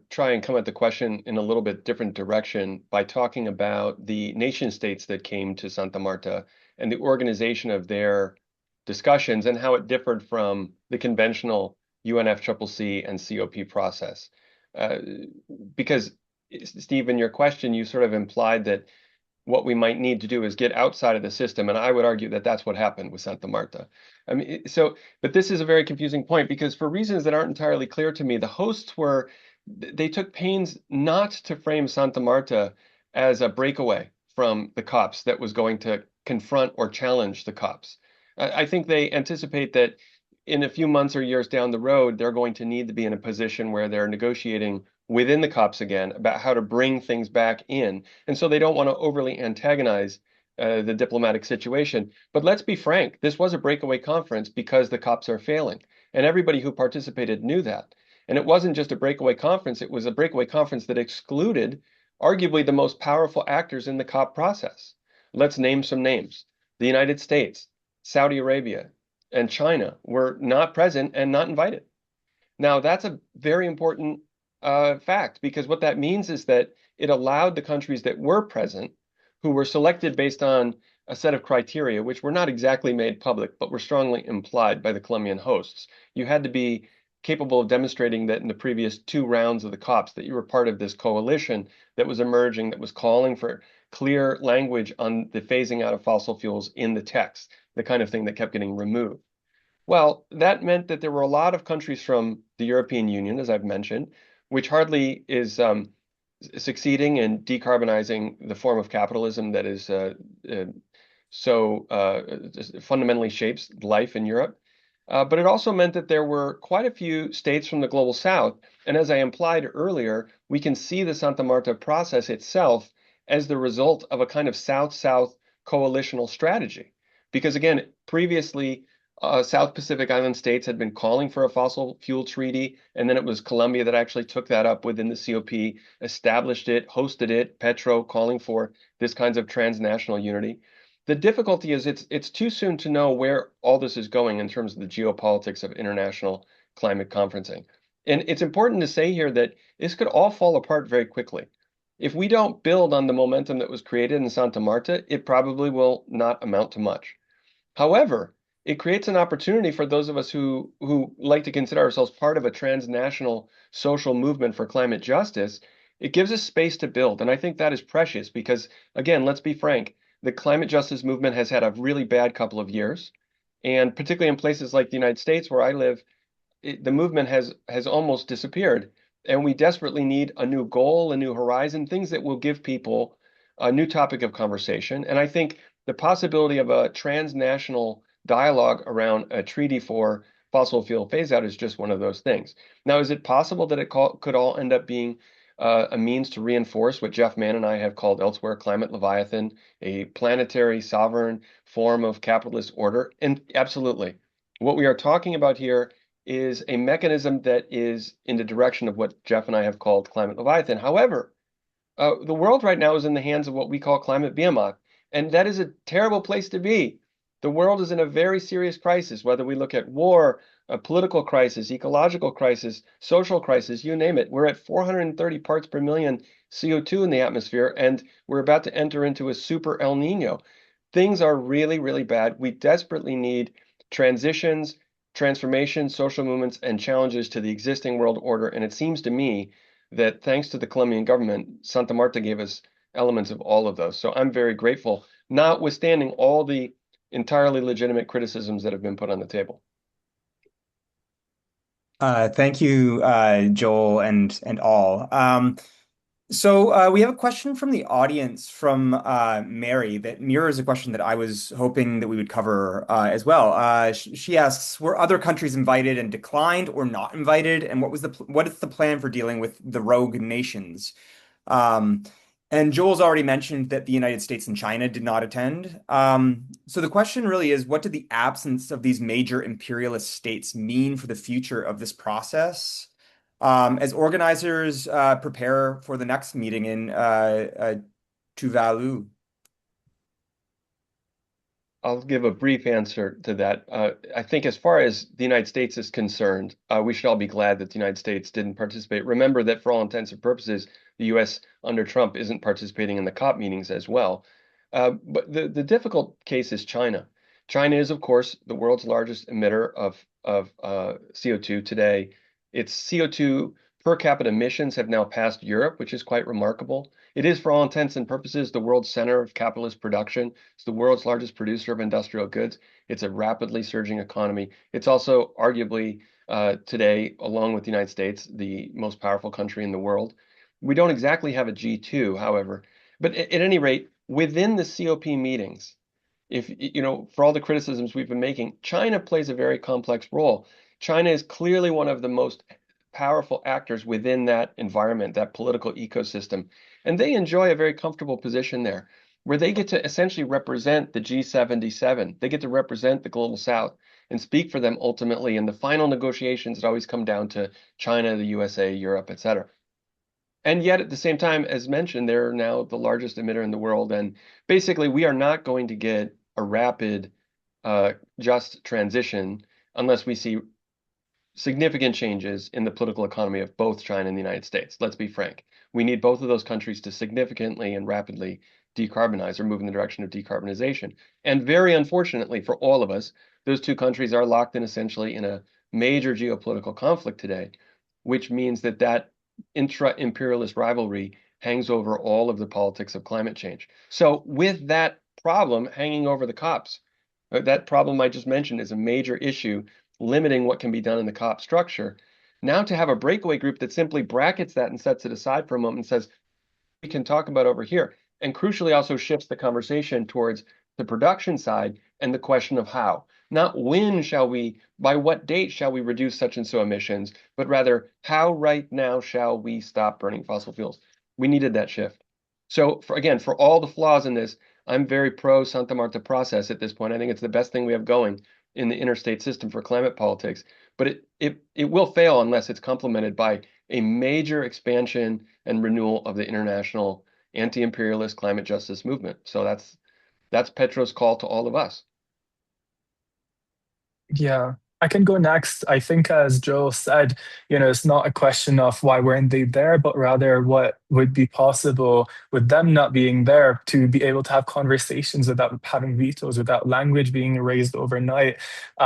try and come at the question in a little bit different direction by talking about the nation states that came to Santa Marta and the organization of their discussions and how it differed from the conventional UNFCCC and COP process. Because, Steve, in your question, you sort of implied that what we might need to do is get outside of the system. And I would argue that that's what happened with Santa Marta. But this is a very confusing point, because for reasons that aren't entirely clear to me, the hosts they took pains not to frame Santa Marta as a breakaway from the COPs that was going to confront or challenge the COPs. I think they anticipate that in a few months or years down the road, they're going to need to be in a position where they're negotiating within the COPs again about how to bring things back in. And so they don't want to overly antagonize the diplomatic situation. But let's be frank, this was a breakaway conference because the COPs are failing. And everybody who participated knew that. And it wasn't just a breakaway conference, it was a breakaway conference that excluded arguably the most powerful actors in the COP process. Let's name some names. The United States, Saudi Arabia, and China were not present and not invited. Now, that's a very important fact, because what that means is that it allowed the countries that were present, who were selected based on a set of criteria, which were not exactly made public, but were strongly implied by the Colombian hosts. You had to be capable of demonstrating that in the previous 2 rounds of the COPs that you were part of this coalition that was emerging, that was calling for clear language on the phasing out of fossil fuels in the text, the kind of thing that kept getting removed. Well, that meant that there were a lot of countries from the European Union, as I've mentioned, which hardly is succeeding in decarbonizing the form of capitalism that is just fundamentally shapes life in Europe. But it also meant that there were quite a few states from the global south. And as I implied earlier, we can see the Santa Marta process itself as the result of a kind of South-South coalitional strategy. Because again, previously, South Pacific Island states had been calling for a fossil fuel treaty, and then it was Colombia that actually took that up within the COP, established it, hosted it, Petro calling for this kinds of transnational unity. The difficulty is it's too soon to know where all this is going in terms of the geopolitics of international climate conferencing. And it's important to say here that this could all fall apart very quickly. If we don't build on the momentum that was created in Santa Marta, it probably will not amount to much. However, it creates an opportunity for those of us who like to consider ourselves part of a transnational social movement for climate justice. It gives us space to build. And I think that is precious because, again, let's be frank, the climate justice movement has had a really bad couple of years. And particularly in places like the United States where I live, the movement has almost disappeared. And we desperately need a new goal, a new horizon, things that will give people a new topic of conversation. And I think the possibility of a transnational dialogue around a treaty for fossil fuel phase out is just one of those things. Now, is it possible that it could all end up being a means to reinforce what Jeff Mann and I have called elsewhere climate leviathan, a planetary sovereign form of capitalist order? And absolutely. What we are talking about here is a mechanism that is in the direction of what Jeff and I have called climate leviathan. However, the world right now is in the hands of what we call climate behemoth, and that is a terrible place to be. The world is in a very serious crisis, whether we look at war, a political crisis, ecological crisis, social crisis, you name it. We're at 430 parts per million CO2 in the atmosphere, and we're about to enter into a super El Nino. Things are really, really bad. We desperately need transitions, transformations, social movements, and challenges to the existing world order. And it seems to me that thanks to the Colombian government, Santa Marta gave us elements of all of those. So I'm very grateful, notwithstanding all the entirely legitimate criticisms that have been put on the table. Thank you, Joel and all. So we have a question from the audience from Mary that mirrors a question that I was hoping that we would cover as well. She asks, were other countries invited and declined or not invited? And what is the plan for dealing with the rogue nations? And Joel's already mentioned that the United States and China did not attend. So the question really is, what did the absence of these major imperialist states mean for the future of this process? As organizers prepare for the next meeting in Tuvalu. I'll give a brief answer to that. I think as far as the United States is concerned, we should all be glad that the United States didn't participate. Remember that for all intents and purposes, the U.S. under Trump isn't participating in the COP meetings as well. But the difficult case is China. China is, of course, the world's largest emitter of CO2 today. Its CO2 per capita emissions have now passed Europe, which is quite remarkable. It is, for all intents and purposes, the world's center of capitalist production. It's the world's largest producer of industrial goods. It's a rapidly surging economy. It's also arguably today, along with the United States, the most powerful country in the world. We don't exactly have a G2, however, but at any rate, within the COP meetings, if you know, for all the criticisms we've been making, China plays a very complex role. China is clearly one of the most powerful actors within that environment, that political ecosystem. And they enjoy a very comfortable position there, where they get to essentially represent the G77. They get to represent the global South and speak for them ultimately in the final negotiations that always come down to China, the USA, Europe, etc. And yet, at the same time, as mentioned, they're now the largest emitter in the world. And basically, we are not going to get a rapid, just transition unless we see significant changes in the political economy of both China and the United States. Let's be frank. We need both of those countries to significantly and rapidly decarbonize or move in the direction of decarbonization. And very unfortunately for all of us, those two countries are locked in essentially in a major geopolitical conflict today, which means that that intra-imperialist rivalry hangs over all of the politics of climate change. So with that problem hanging over the COPs, that problem I just mentioned is a major issue limiting what can be done in the COP structure. Now to have a breakaway group that simply brackets that and sets it aside for a moment and says, we can talk about over here, and crucially also shifts the conversation towards the production side, and the question of how. Not when shall we, by what date shall we reduce such and so emissions, but rather how right now shall we stop burning fossil fuels. We needed that shift. So again, for all the flaws in this, I'm very pro Santa Marta process at this point. I think it's the best thing we have going in the interstate system for climate politics. But it will fail unless it's complemented by a major expansion and renewal of the international anti-imperialist climate justice movement. So that's Petro's call to all of us. Yeah, I can go next. I think, as Joel said, it's not a question of why weren't they there, but rather what would be possible with them not being there to be able to have conversations without having vetoes, without language being erased overnight.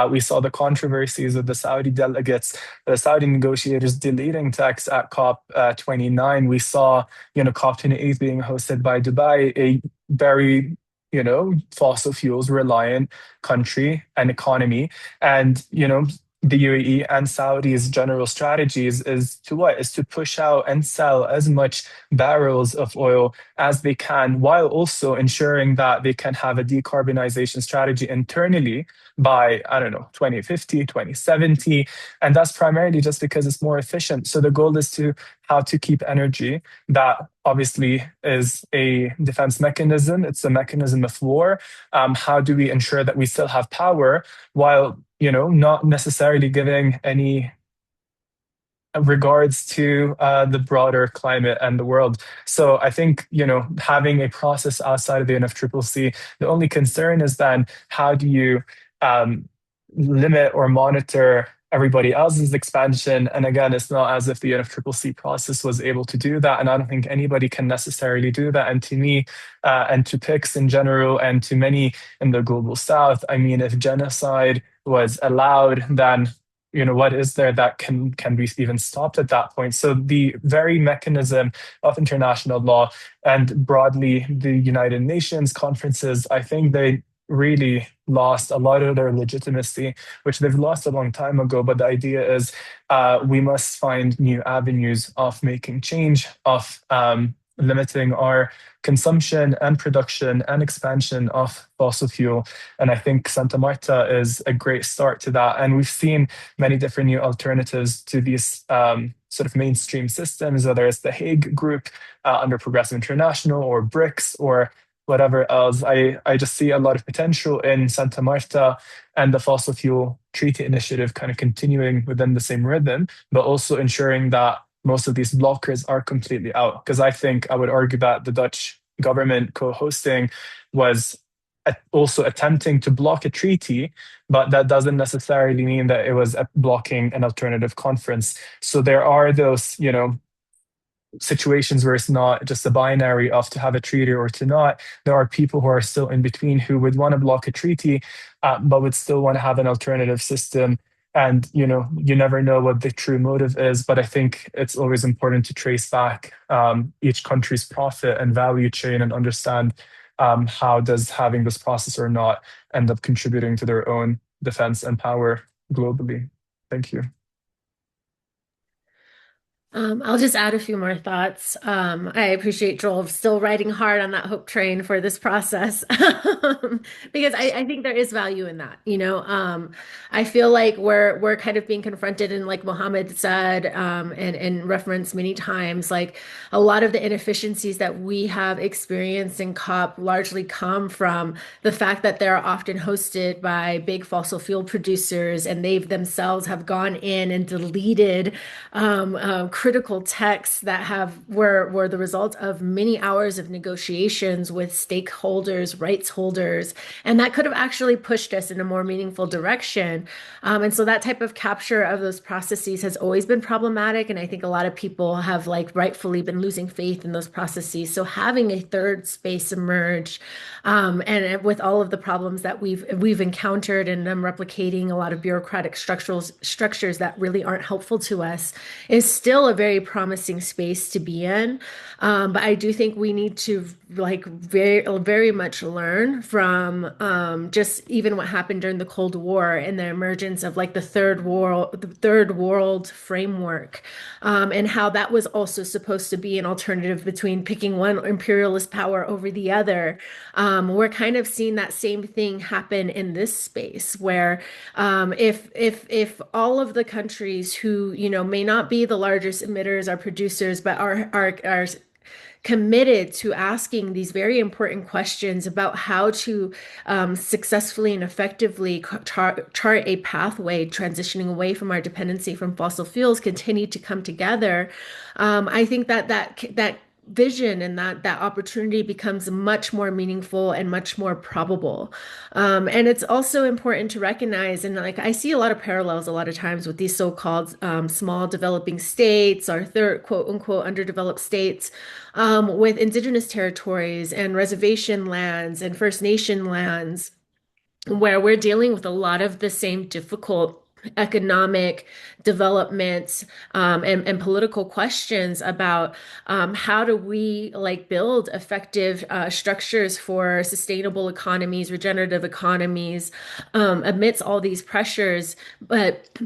We saw the controversies of the Saudi delegates, the Saudi negotiators deleting text at COP 29. We saw, COP 28 being hosted by Dubai, a very fossil fuels reliant country and economy. And, the UAE and Saudi's general strategies is to what? Is to push out and sell as much barrels of oil as they can, while also ensuring that they can have a decarbonization strategy internally by, I don't know, 2050, 2070. And that's primarily just because it's more efficient. So the goal is to how to keep energy that obviously is a defense mechanism. It's a mechanism of war. How do we ensure that we still have power while, not necessarily giving any regards to the broader climate and the world. So I think, having a process outside of the UNFCCC, the only concern is then how do you limit or monitor everybody else's expansion? And again, it's not as if the UNFCCC process was able to do that. And I don't think anybody can necessarily do that. And to me, and to PICS in general, and to many in the global south, I mean, if genocide was allowed, then what is there that can be even stopped at that point? So the very mechanism of international law and broadly the United Nations conferences, I think they really lost a lot of their legitimacy, which they've lost a long time ago. But the idea is we must find new avenues of making change, of limiting our consumption and production and expansion of fossil fuel. And I think Santa Marta is a great start to that. And we've seen many different new alternatives to these sort of mainstream systems, whether it's the Hague Group under Progressive International or BRICS or whatever else. I just see a lot of potential in Santa Marta and the Fossil Fuel Treaty Initiative kind of continuing within the same rhythm, but also ensuring that most of these blockers are completely out. Because I would argue that the Dutch government co-hosting was also attempting to block a treaty, but that doesn't necessarily mean that it was blocking an alternative conference. So there are those, situations where it's not just a binary of to have a treaty or to not. There are people who are still in between who would want to block a treaty, but would still want to have an alternative system. And, you never know what the true motive is, but I think it's always important to trace back each country's profit and value chain and understand how does having this process or not end up contributing to their own defense and power globally. Thank you. I'll just add a few more thoughts. I appreciate Joel still riding hard on that hope train for this process because I think there is value in that. I feel like we're kind of being confronted, and like Mohammed said, and referenced many times, like a lot of the inefficiencies that we have experienced in COP largely come from the fact that they're often hosted by big fossil fuel producers, and they've themselves have gone in and deleted critical texts that were the result of many hours of negotiations with stakeholders, rights holders, and that could have actually pushed us in a more meaningful direction. And so that type of capture of those processes has always been problematic, and I think a lot of people have rightfully been losing faith in those processes. So having a third space emerge, and with all of the problems that we've encountered, and them replicating a lot of bureaucratic structures that really aren't helpful to us, is still a very promising space to be in. But I do think we need to like very much learn from just even what happened during the Cold War and the emergence of like the third world framework, and how that was also supposed to be an alternative between picking one imperialist power over the other. We're kind of seeing that same thing happen in this space where if all of the countries who, you know, may not be the largest emitters or producers, but are committed to asking these very important questions about how to successfully and effectively chart a pathway transitioning away from our dependency from fossil fuels, continue to come together. I think that vision and that opportunity becomes much more meaningful and much more probable. And it's also important to recognize, and like I see a lot of parallels a lot of times with these so-called small developing states or third quote unquote underdeveloped states, with indigenous territories and reservation lands and First Nation lands, where we're dealing with a lot of the same difficult economic development, and political questions about how do we like build effective structures for sustainable economies, regenerative economies, amidst all these pressures. But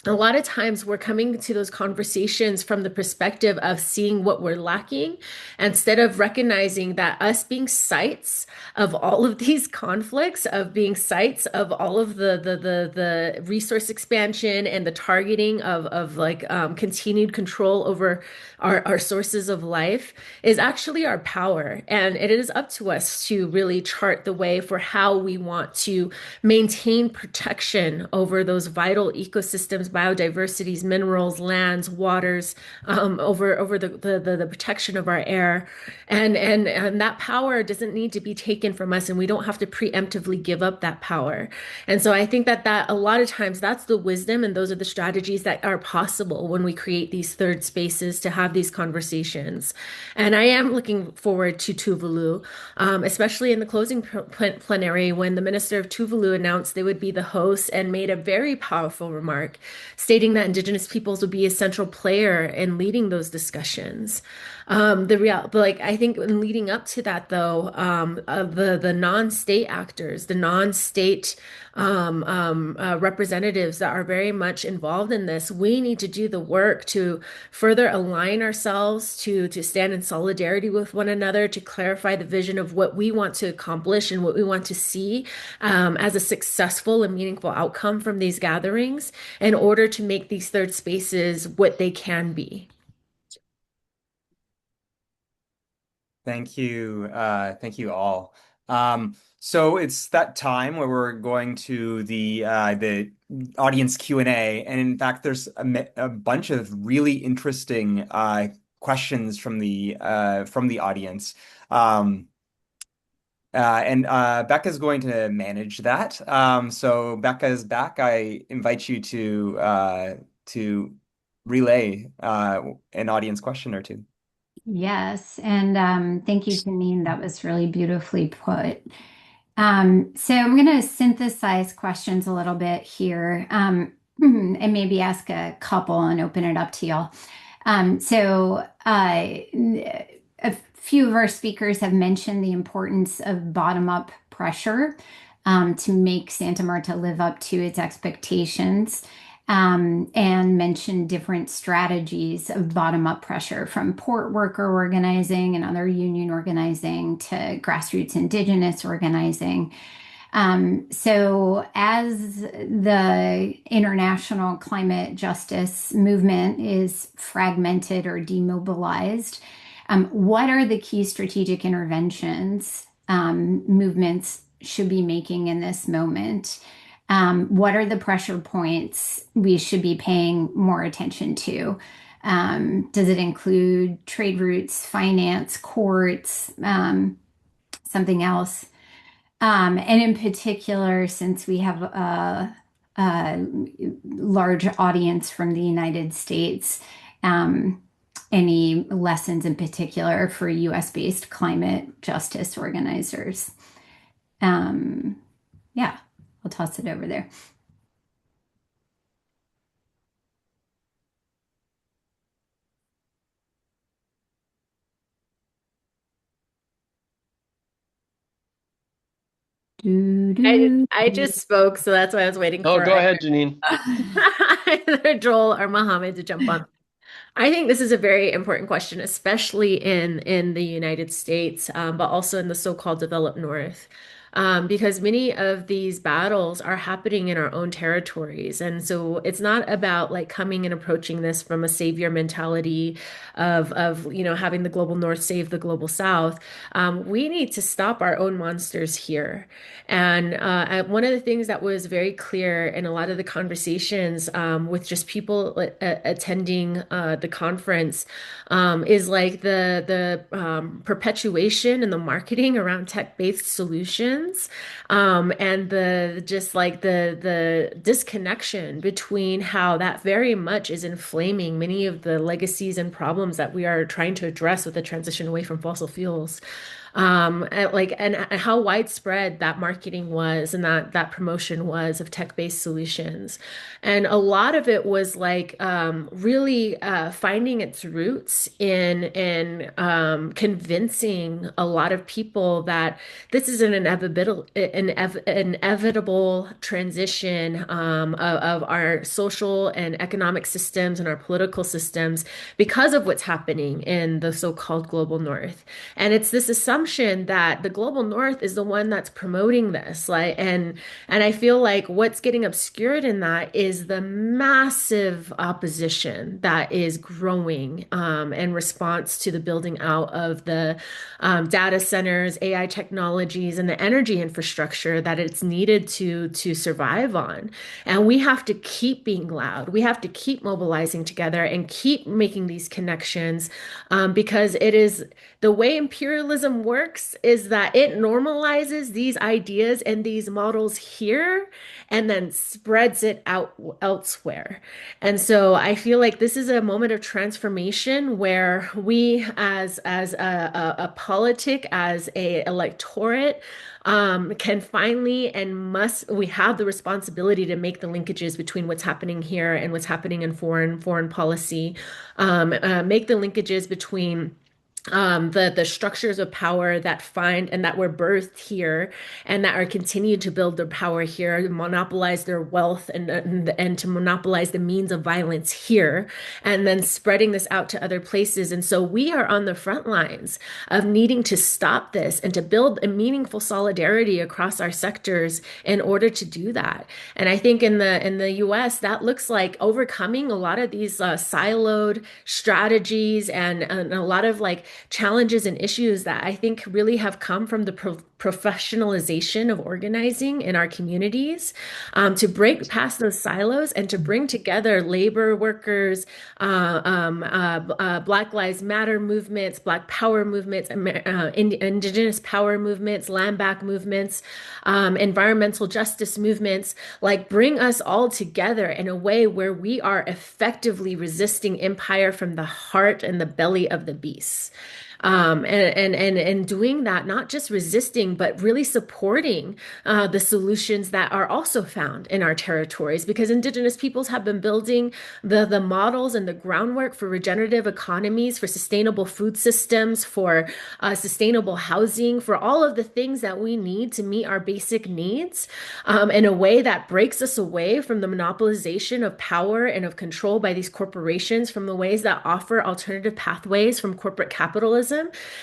a lot of times we're coming to those conversations from the perspective of seeing what we're lacking instead of recognizing that us being sites of all of these conflicts, of being sites of all of the resource expansion and the targeting of like continued control over our sources of life is actually our power. And it is up to us to really chart the way for how we want to maintain protection over those vital ecosystems, biodiversities, minerals, lands, waters, over the protection of our air. And that power doesn't need to be taken from us, and we don't have to preemptively give up that power. And so I think that a lot of times that's the wisdom, and those are the strategies that are possible when we create these third spaces to have these conversations. And I am looking forward to Tuvalu, especially in the closing plenary when the minister of Tuvalu announced they would be the host and made a very powerful remark stating that Indigenous peoples would be a central player in leading those discussions. Like I think in leading up to that, though, the non-state actors, the non-state representatives that are very much involved in this, we need to do the work to further align ourselves, to stand in solidarity with one another, to clarify the vision of what we want to accomplish and what we want to see as a successful and meaningful outcome from these gatherings in order to make these third spaces what they can be. Thank you. Thank you all. So it's that time where we're going to the audience Q&A, and in fact, there's a bunch of really interesting questions from the audience. Becca's going to manage that. So Becca's back. I invite you to relay an audience question or two. Yes, and thank you, Janine. That was really beautifully put. So I'm going to synthesize questions a little bit here, and maybe ask a couple and open it up to y'all. A few of our speakers have mentioned the importance of bottom-up pressure to make Santa Marta live up to its expectations. And mentioned different strategies of bottom-up pressure from port worker organizing and other union organizing to grassroots indigenous organizing. So as the international climate justice movement is fragmented or demobilized, what are the key strategic interventions movements should be making in this moment? What are the pressure points we should be paying more attention to? Does it include trade routes, finance, courts, something else? And in particular, since we have a large audience from the United States, any lessons in particular for US-based climate justice organizers? Yeah. I'll toss it over there. Do, I do, I just spoke, so that's why I was waiting Oh, for go ahead, Janine. either Joel or Mohammed to jump on. I think this is a very important question, especially in the United States, but also in the so-called developed North, because many of these battles are happening in our own territories, and so it's not about like coming and approaching this from a savior mentality of having the global North save the global South. We need to stop our own monsters here. And one of the things that was very clear in a lot of the conversations with just people attending the conference is like the perpetuation and the marketing around tech-based solutions, and the just like the disconnection between how that very much is inflaming many of the legacies and problems that we are trying to address with the transition away from fossil fuels. And how widespread that marketing was and that promotion was of tech-based solutions. And a lot of it was like really finding its roots in convincing a lot of people that this is an inevitable transition of our social and economic systems and our political systems because of what's happening in the so-called global North. And it's this assumption that the global North is the one that's promoting this. And I feel like what's getting obscured in that is the massive opposition that is growing in response to the building out of the data centers, AI technologies, and the energy infrastructure that it's needed to survive on. And we have to keep being loud. We have to keep mobilizing together and keep making these connections, because it is the way imperialism works is that it normalizes these ideas and these models here and then spreads it out elsewhere. And so I feel like this is a moment of transformation where we as a politic, as a electorate, can finally and must we have the responsibility to make the linkages between what's happening here and what's happening in foreign policy, make the linkages between the structures of power that find and that were birthed here and that are continued to build their power here, to monopolize their wealth and to monopolize the means of violence here, and then spreading this out to other places. And so we are on the front lines of needing to stop this and to build a meaningful solidarity across our sectors in order to do that. And I think in the US, that looks like overcoming a lot of these siloed strategies and a lot of like challenges and issues that I think really have come from the professionalization of organizing in our communities, to break past those silos and to bring together labor workers, Black Lives Matter movements, Black Power movements, Indigenous power movements, land back movements, environmental justice movements, like bring us all together in a way where we are effectively resisting empire from the heart and the belly of the beast. And doing that, not just resisting, but really supporting the solutions that are also found in our territories, because Indigenous peoples have been building the models and the groundwork for regenerative economies, for sustainable food systems, for sustainable housing, for all of the things that we need to meet our basic needs, in a way that breaks us away from the monopolization of power and of control by these corporations, from the ways that offer alternative pathways from corporate capitalism.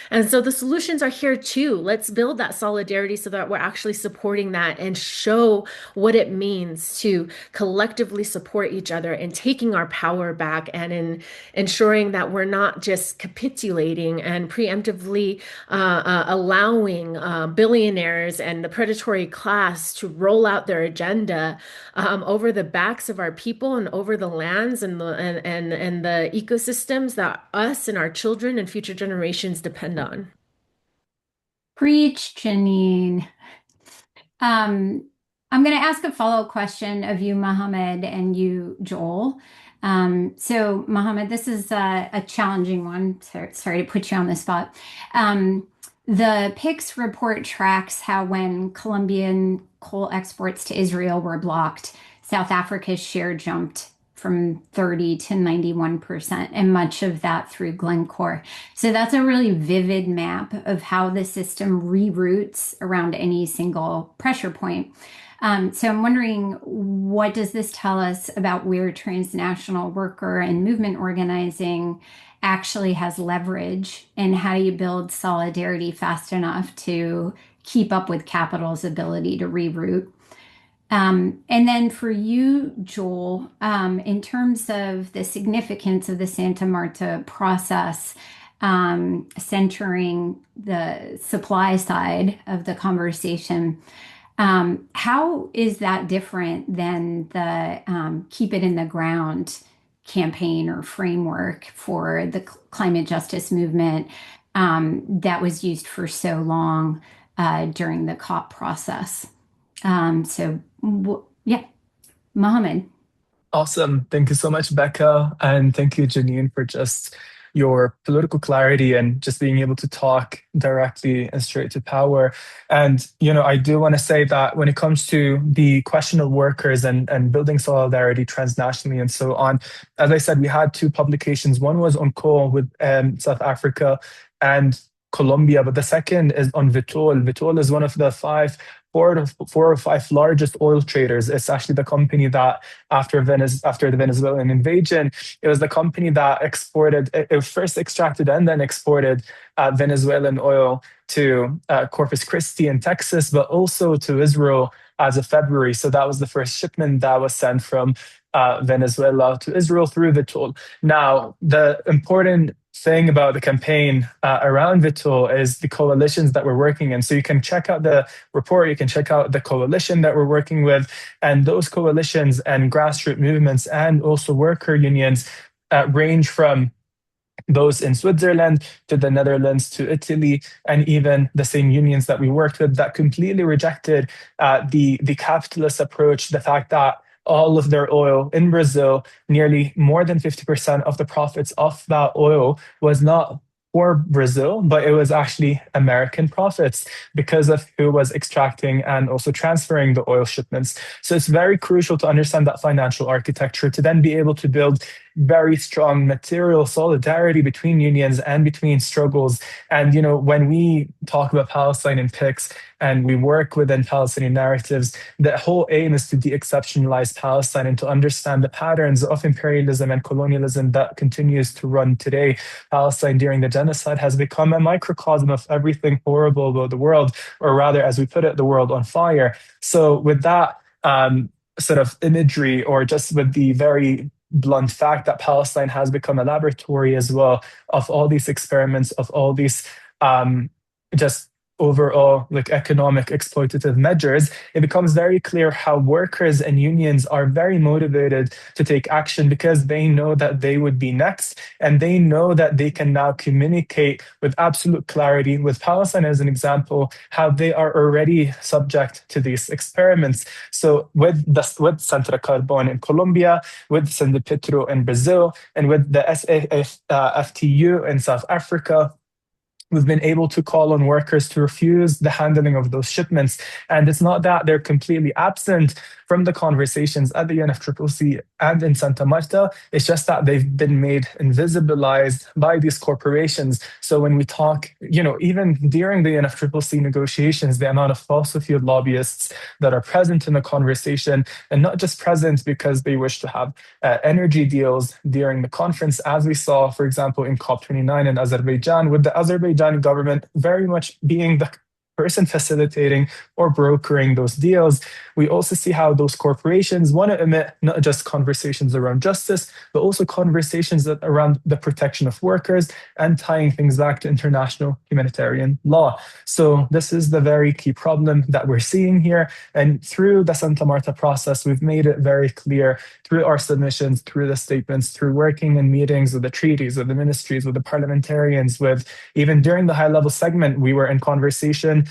And so the solutions are here too. Let's build that solidarity so that we're actually supporting that and show what it means to collectively support each other and taking our power back and in ensuring that we're not just capitulating and preemptively allowing billionaires and the predatory class to roll out their agenda over the backs of our people and over the lands and the ecosystems that us and our children and future generations depend on. Preach, Janine. I'm going to ask a follow-up question of you, Mohammed, and you, Joel. So, Mohammed, this is a challenging one. Sorry to put you on the spot. The PICS report tracks how when Colombian coal exports to Israel were blocked, South Africa's share jumped from 30 to 91%, and much of that through Glencore. So that's a really vivid map of how the system reroutes around any single pressure point. So I'm wondering, what does this tell us about where transnational worker and movement organizing actually has leverage, and how you build solidarity fast enough to keep up with capital's ability to reroute? And then for you, Joel, in terms of the significance of the Santa Marta process, centering the supply side of the conversation, how is that different than the Keep It in the Ground campaign or framework for the climate justice movement that was used for so long during the COP process? Yeah, Mohammed. Awesome. Thank you so much, Becca. And thank you, Janine, for just your political clarity and just being able to talk directly and straight to power. And, I do want to say that when it comes to the question of workers and building solidarity transnationally and so on, as I said, we had two publications. One was on coal with South Africa and Colombia, but the second is on Vitol. Vitol is one of the four or five largest oil traders. It's actually the company that, after the Venezuelan invasion, it was the company that it first extracted and then exported Venezuelan oil to Corpus Christi in Texas, but also to Israel as of February. So that was the first shipment that was sent from Venezuela to Israel through Vitol. Now, the important thing about the campaign around Vitol is the coalitions that we're working in. So you can check out the report, you can check out the coalition that we're working with, and those coalitions and grassroots movements and also worker unions range from those in Switzerland to the Netherlands to Italy, and even the same unions that we worked with that completely rejected the capitalist approach, the fact that all of their oil in Brazil, nearly more than 50% of the profits of that oil was not for Brazil, but it was actually American profits because of who was extracting and also transferring the oil shipments. So it's very crucial to understand that financial architecture to then be able to build very strong material solidarity between unions and between struggles. And, when we talk about Palestine in PICs and we work within Palestinian narratives, the whole aim is to de-exceptionalize Palestine and to understand the patterns of imperialism and colonialism that continues to run today. Palestine during the genocide has become a microcosm of everything horrible about the world, or rather, as we put it, the world on fire. So with that sort of imagery, or just with the very blunt fact that Palestine has become a laboratory as well of all these experiments, of all these just overall economic exploitative measures, it becomes very clear how workers and unions are very motivated to take action because they know that they would be next, and they know that they can now communicate with absolute clarity, with Palestine as an example, how they are already subject to these experiments. So with Centro Carbon in Colombia, with Sindipetro in Brazil, and with the SAFTU in South Africa, we've been able to call on workers to refuse the handling of those shipments. And it's not that they're completely absent from the conversations at the UNFCCC and in Santa Marta. It's just that they've been made invisibilized by these corporations. So when we talk, even during the UNFCCC negotiations, the amount of fossil fuel lobbyists that are present in the conversation, and not just present because they wish to have energy deals during the conference, as we saw, for example, in COP29 in Azerbaijan, with the Azerbaijani government very much being the person facilitating or brokering those deals. We also see how those corporations want to emit not just conversations around justice, but also conversations around the protection of workers and tying things back to international humanitarian law. So this is the very key problem that we're seeing here. And through the Santa Marta process, we've made it very clear through our submissions, through the statements, through working in meetings with the treaties, with the ministries, with the parliamentarians, with even during the high-level segment, we were in conversation,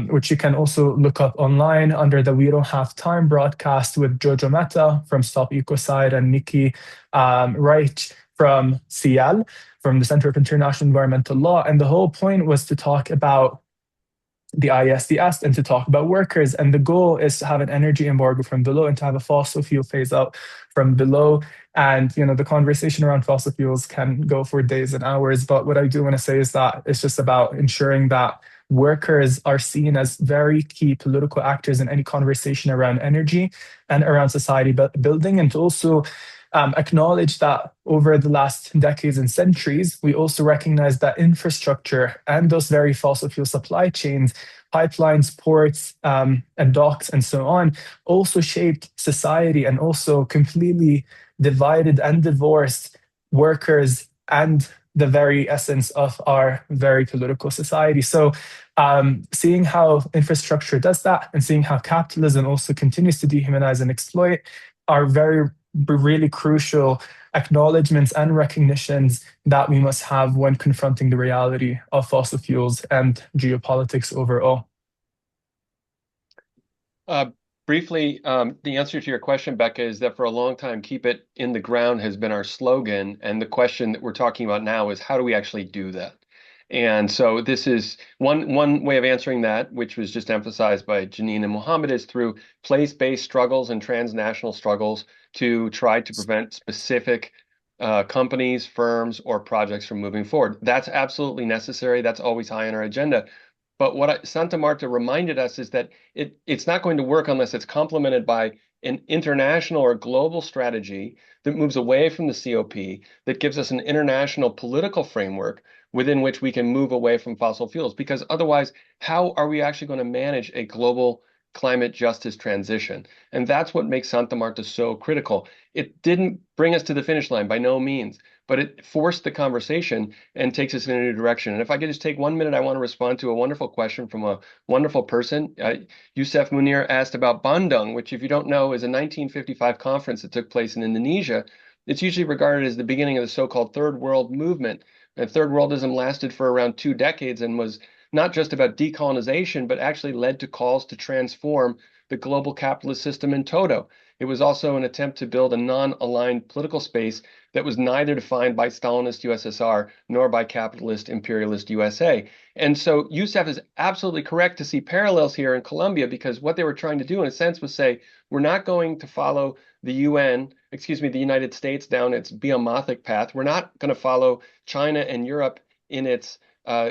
which you can also look up online under the We Don't Have Time broadcast with Jojo Mehta from Stop Ecocide and Nikki Wright from CIAL, from the Center of International Environmental Law. And the whole point was to talk about the ISDS and to talk about workers. And the goal is to have an energy embargo from below and to have a fossil fuel phase out from below. And the conversation around fossil fuels can go for days and hours. But what I do want to say is that it's just about ensuring that workers are seen as very key political actors in any conversation around energy and around society building, and to also acknowledge that over the last decades and centuries, we also recognize that infrastructure and those very fossil fuel supply chains, pipelines, ports, and docks, and so on, also shaped society and also completely divided and divorced workers and the very essence of our very political society. So, seeing how infrastructure does that and seeing how capitalism also continues to dehumanize and exploit are really crucial acknowledgements and recognitions that we must have when confronting the reality of fossil fuels and geopolitics overall. Briefly, the answer to your question, Becca, is that for a long time, keep it in the ground has been our slogan. And the question that we're talking about now is how do we actually do that? And so this is one way of answering that, which was just emphasized by Janene and Mohammed, is through place-based struggles and transnational struggles to try to prevent specific companies, firms, or projects from moving forward. That's absolutely necessary. That's always high on our agenda. But what Santa Marta reminded us is that it's not going to work unless it's complemented by an international or global strategy that moves away from the COP, that gives us an international political framework within which we can move away from fossil fuels. Because otherwise, how are we actually going to manage a global climate justice transition? And that's what makes Santa Marta so critical. It didn't bring us to the finish line by no means, but it forced the conversation and takes us in a new direction. And if I could just take 1 minute, I want to respond to a wonderful question from a wonderful person. Yusef Munir asked about Bandung, which, if you don't know, is a 1955 conference that took place in Indonesia. It's usually regarded as the beginning of the so-called Third World movement. And Third Worldism lasted for around 2 decades and was not just about decolonization, but actually led to calls to transform the global capitalist system in toto. It was also an attempt to build a non-aligned political space that was neither defined by Stalinist USSR nor by capitalist imperialist USA. And so Youssef is absolutely correct to see parallels here in Colombia, because what they were trying to do, in a sense, was say, we're not going to follow the the United States down its Behemoth path. We're not going to follow China and Europe in its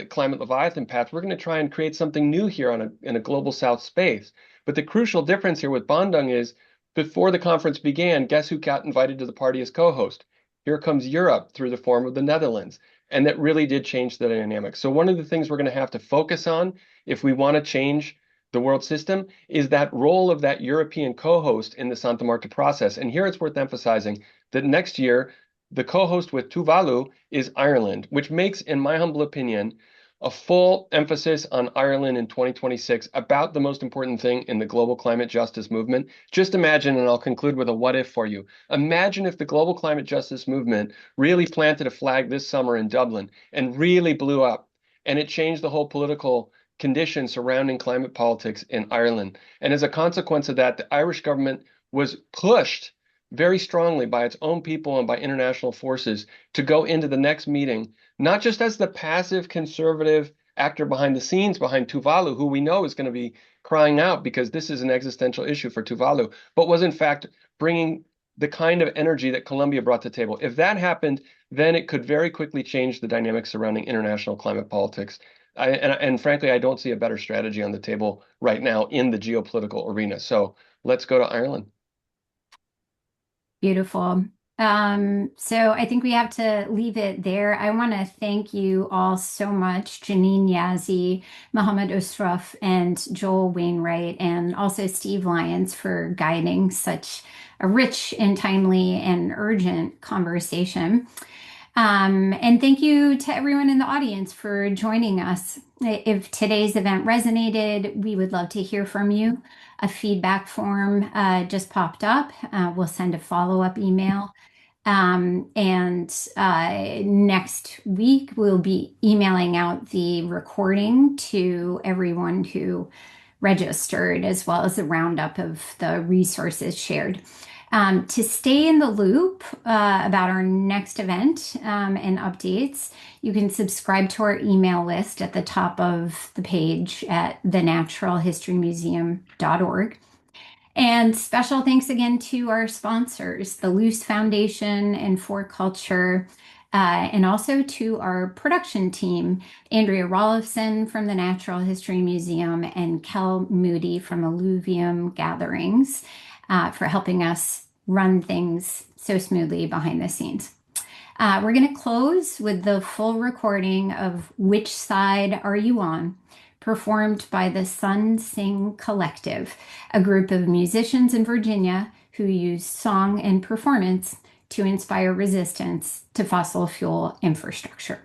climate Leviathan path. We're going to try and create something new here in a global South space. But the crucial difference here with Bandung is, before the conference began, guess who got invited to the party as co-host? Here comes Europe through the form of the Netherlands. And that really did change the dynamic. So one of the things we're going to have to focus on if we want to change the world system is that role of that European co-host in the Santa Marta process. And here it's worth emphasizing that next year, the co-host with Tuvalu is Ireland, which makes, in my humble opinion, a full emphasis on Ireland in 2026 about the most important thing in the global climate justice movement. Just imagine, and I'll conclude with a what if for you. Imagine if the global climate justice movement really planted a flag this summer in Dublin and really blew up, and it changed the whole political conditions surrounding climate politics in Ireland. And as a consequence of that, the Irish government was pushed very strongly by its own people and by international forces to go into the next meeting, not just as the passive conservative actor behind the scenes behind Tuvalu, who we know is going to be crying out because this is an existential issue for Tuvalu, but was in fact bringing the kind of energy that Colombia brought to the table. If that happened, then it could very quickly change the dynamics surrounding international climate politics. And frankly, I don't see a better strategy on the table right now in the geopolitical arena. So let's go to Ireland. Beautiful. So I think we have to leave it there. I want to thank you all so much, Janene Yazzie, Mohammed Usraf, and Joel Wainwright, and also Steve Lyons for guiding such a rich and timely and urgent conversation. And thank you to everyone in the audience for joining us. If today's event resonated, we would love to hear from you. A feedback form just popped up. We'll send a follow-up email. And next week, we'll be emailing out the recording to everyone who registered, as well as a roundup of the resources shared. To stay in the loop about our next event and updates, you can subscribe to our email list at the top of the page at thenaturalhistorymuseum.org. And special thanks again to our sponsors, the Luce Foundation and For Culture, and also to our production team, Andrea Rollifson from the Natural History Museum and Kel Moody from Alluvium Gatherings for helping us run things so smoothly behind the scenes. We're going to close with the full recording of Which Side Are You On? Performed by the Sun Sing Collective, a group of musicians in Virginia who use song and performance to inspire resistance to fossil fuel infrastructure.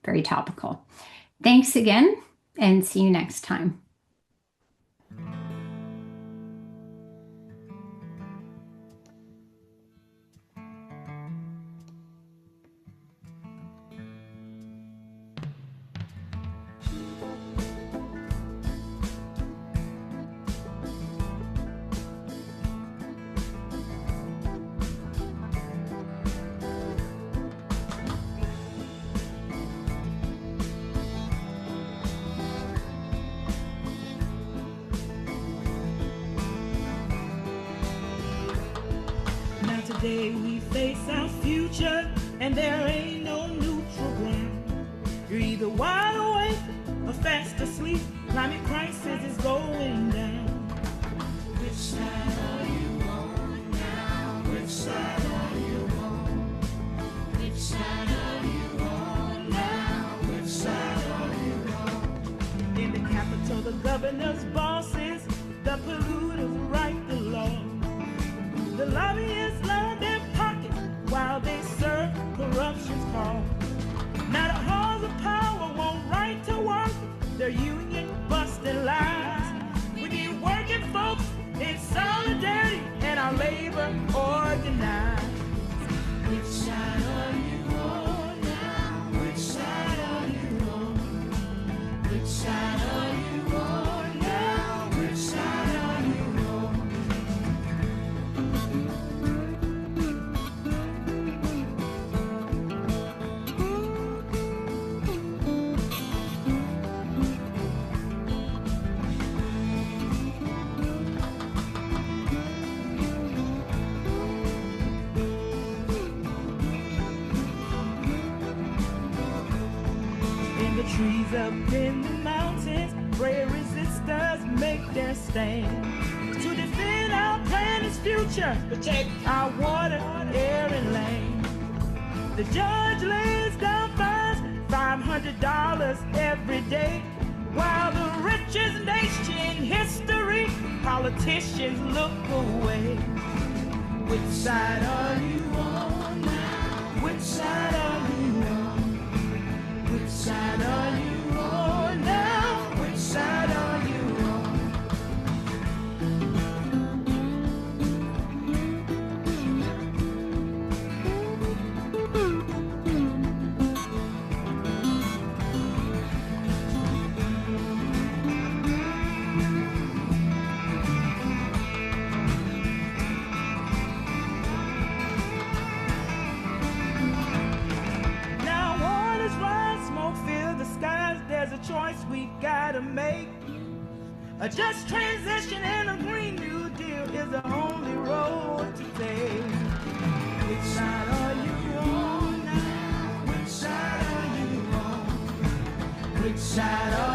Very topical. Thanks again, and see you next time. Today we face our future, and there ain't no neutral ground. You're either wide awake or fast asleep. Climate crisis is going down. Which side are you on now? Which side are you on? Which side are you on now? Which side are you on? In the capital, the governor's bosses, the polluters write the law. The lobbyists line their pockets while they serve corruption's call. Now the halls of power won't right to work, their union busting lies. We need working folks in solidarity and our labor organized. Which side are you on now? Which side are you on? Which side are you on now? Which side are you on? Trees up in the mountains, brave resistors make their stand to defend our planet's future, protect our water, air, and land. The judge lays down fines, $500 every day, while the richest nation in history, politicians look away. Which side are you on now? Which side are you on? Which side are you on now? Which side are you on? There's a choice we gotta make. A just transition and a Green New Deal is the only road to take. Which side are you on now? Which side are you on? Which side are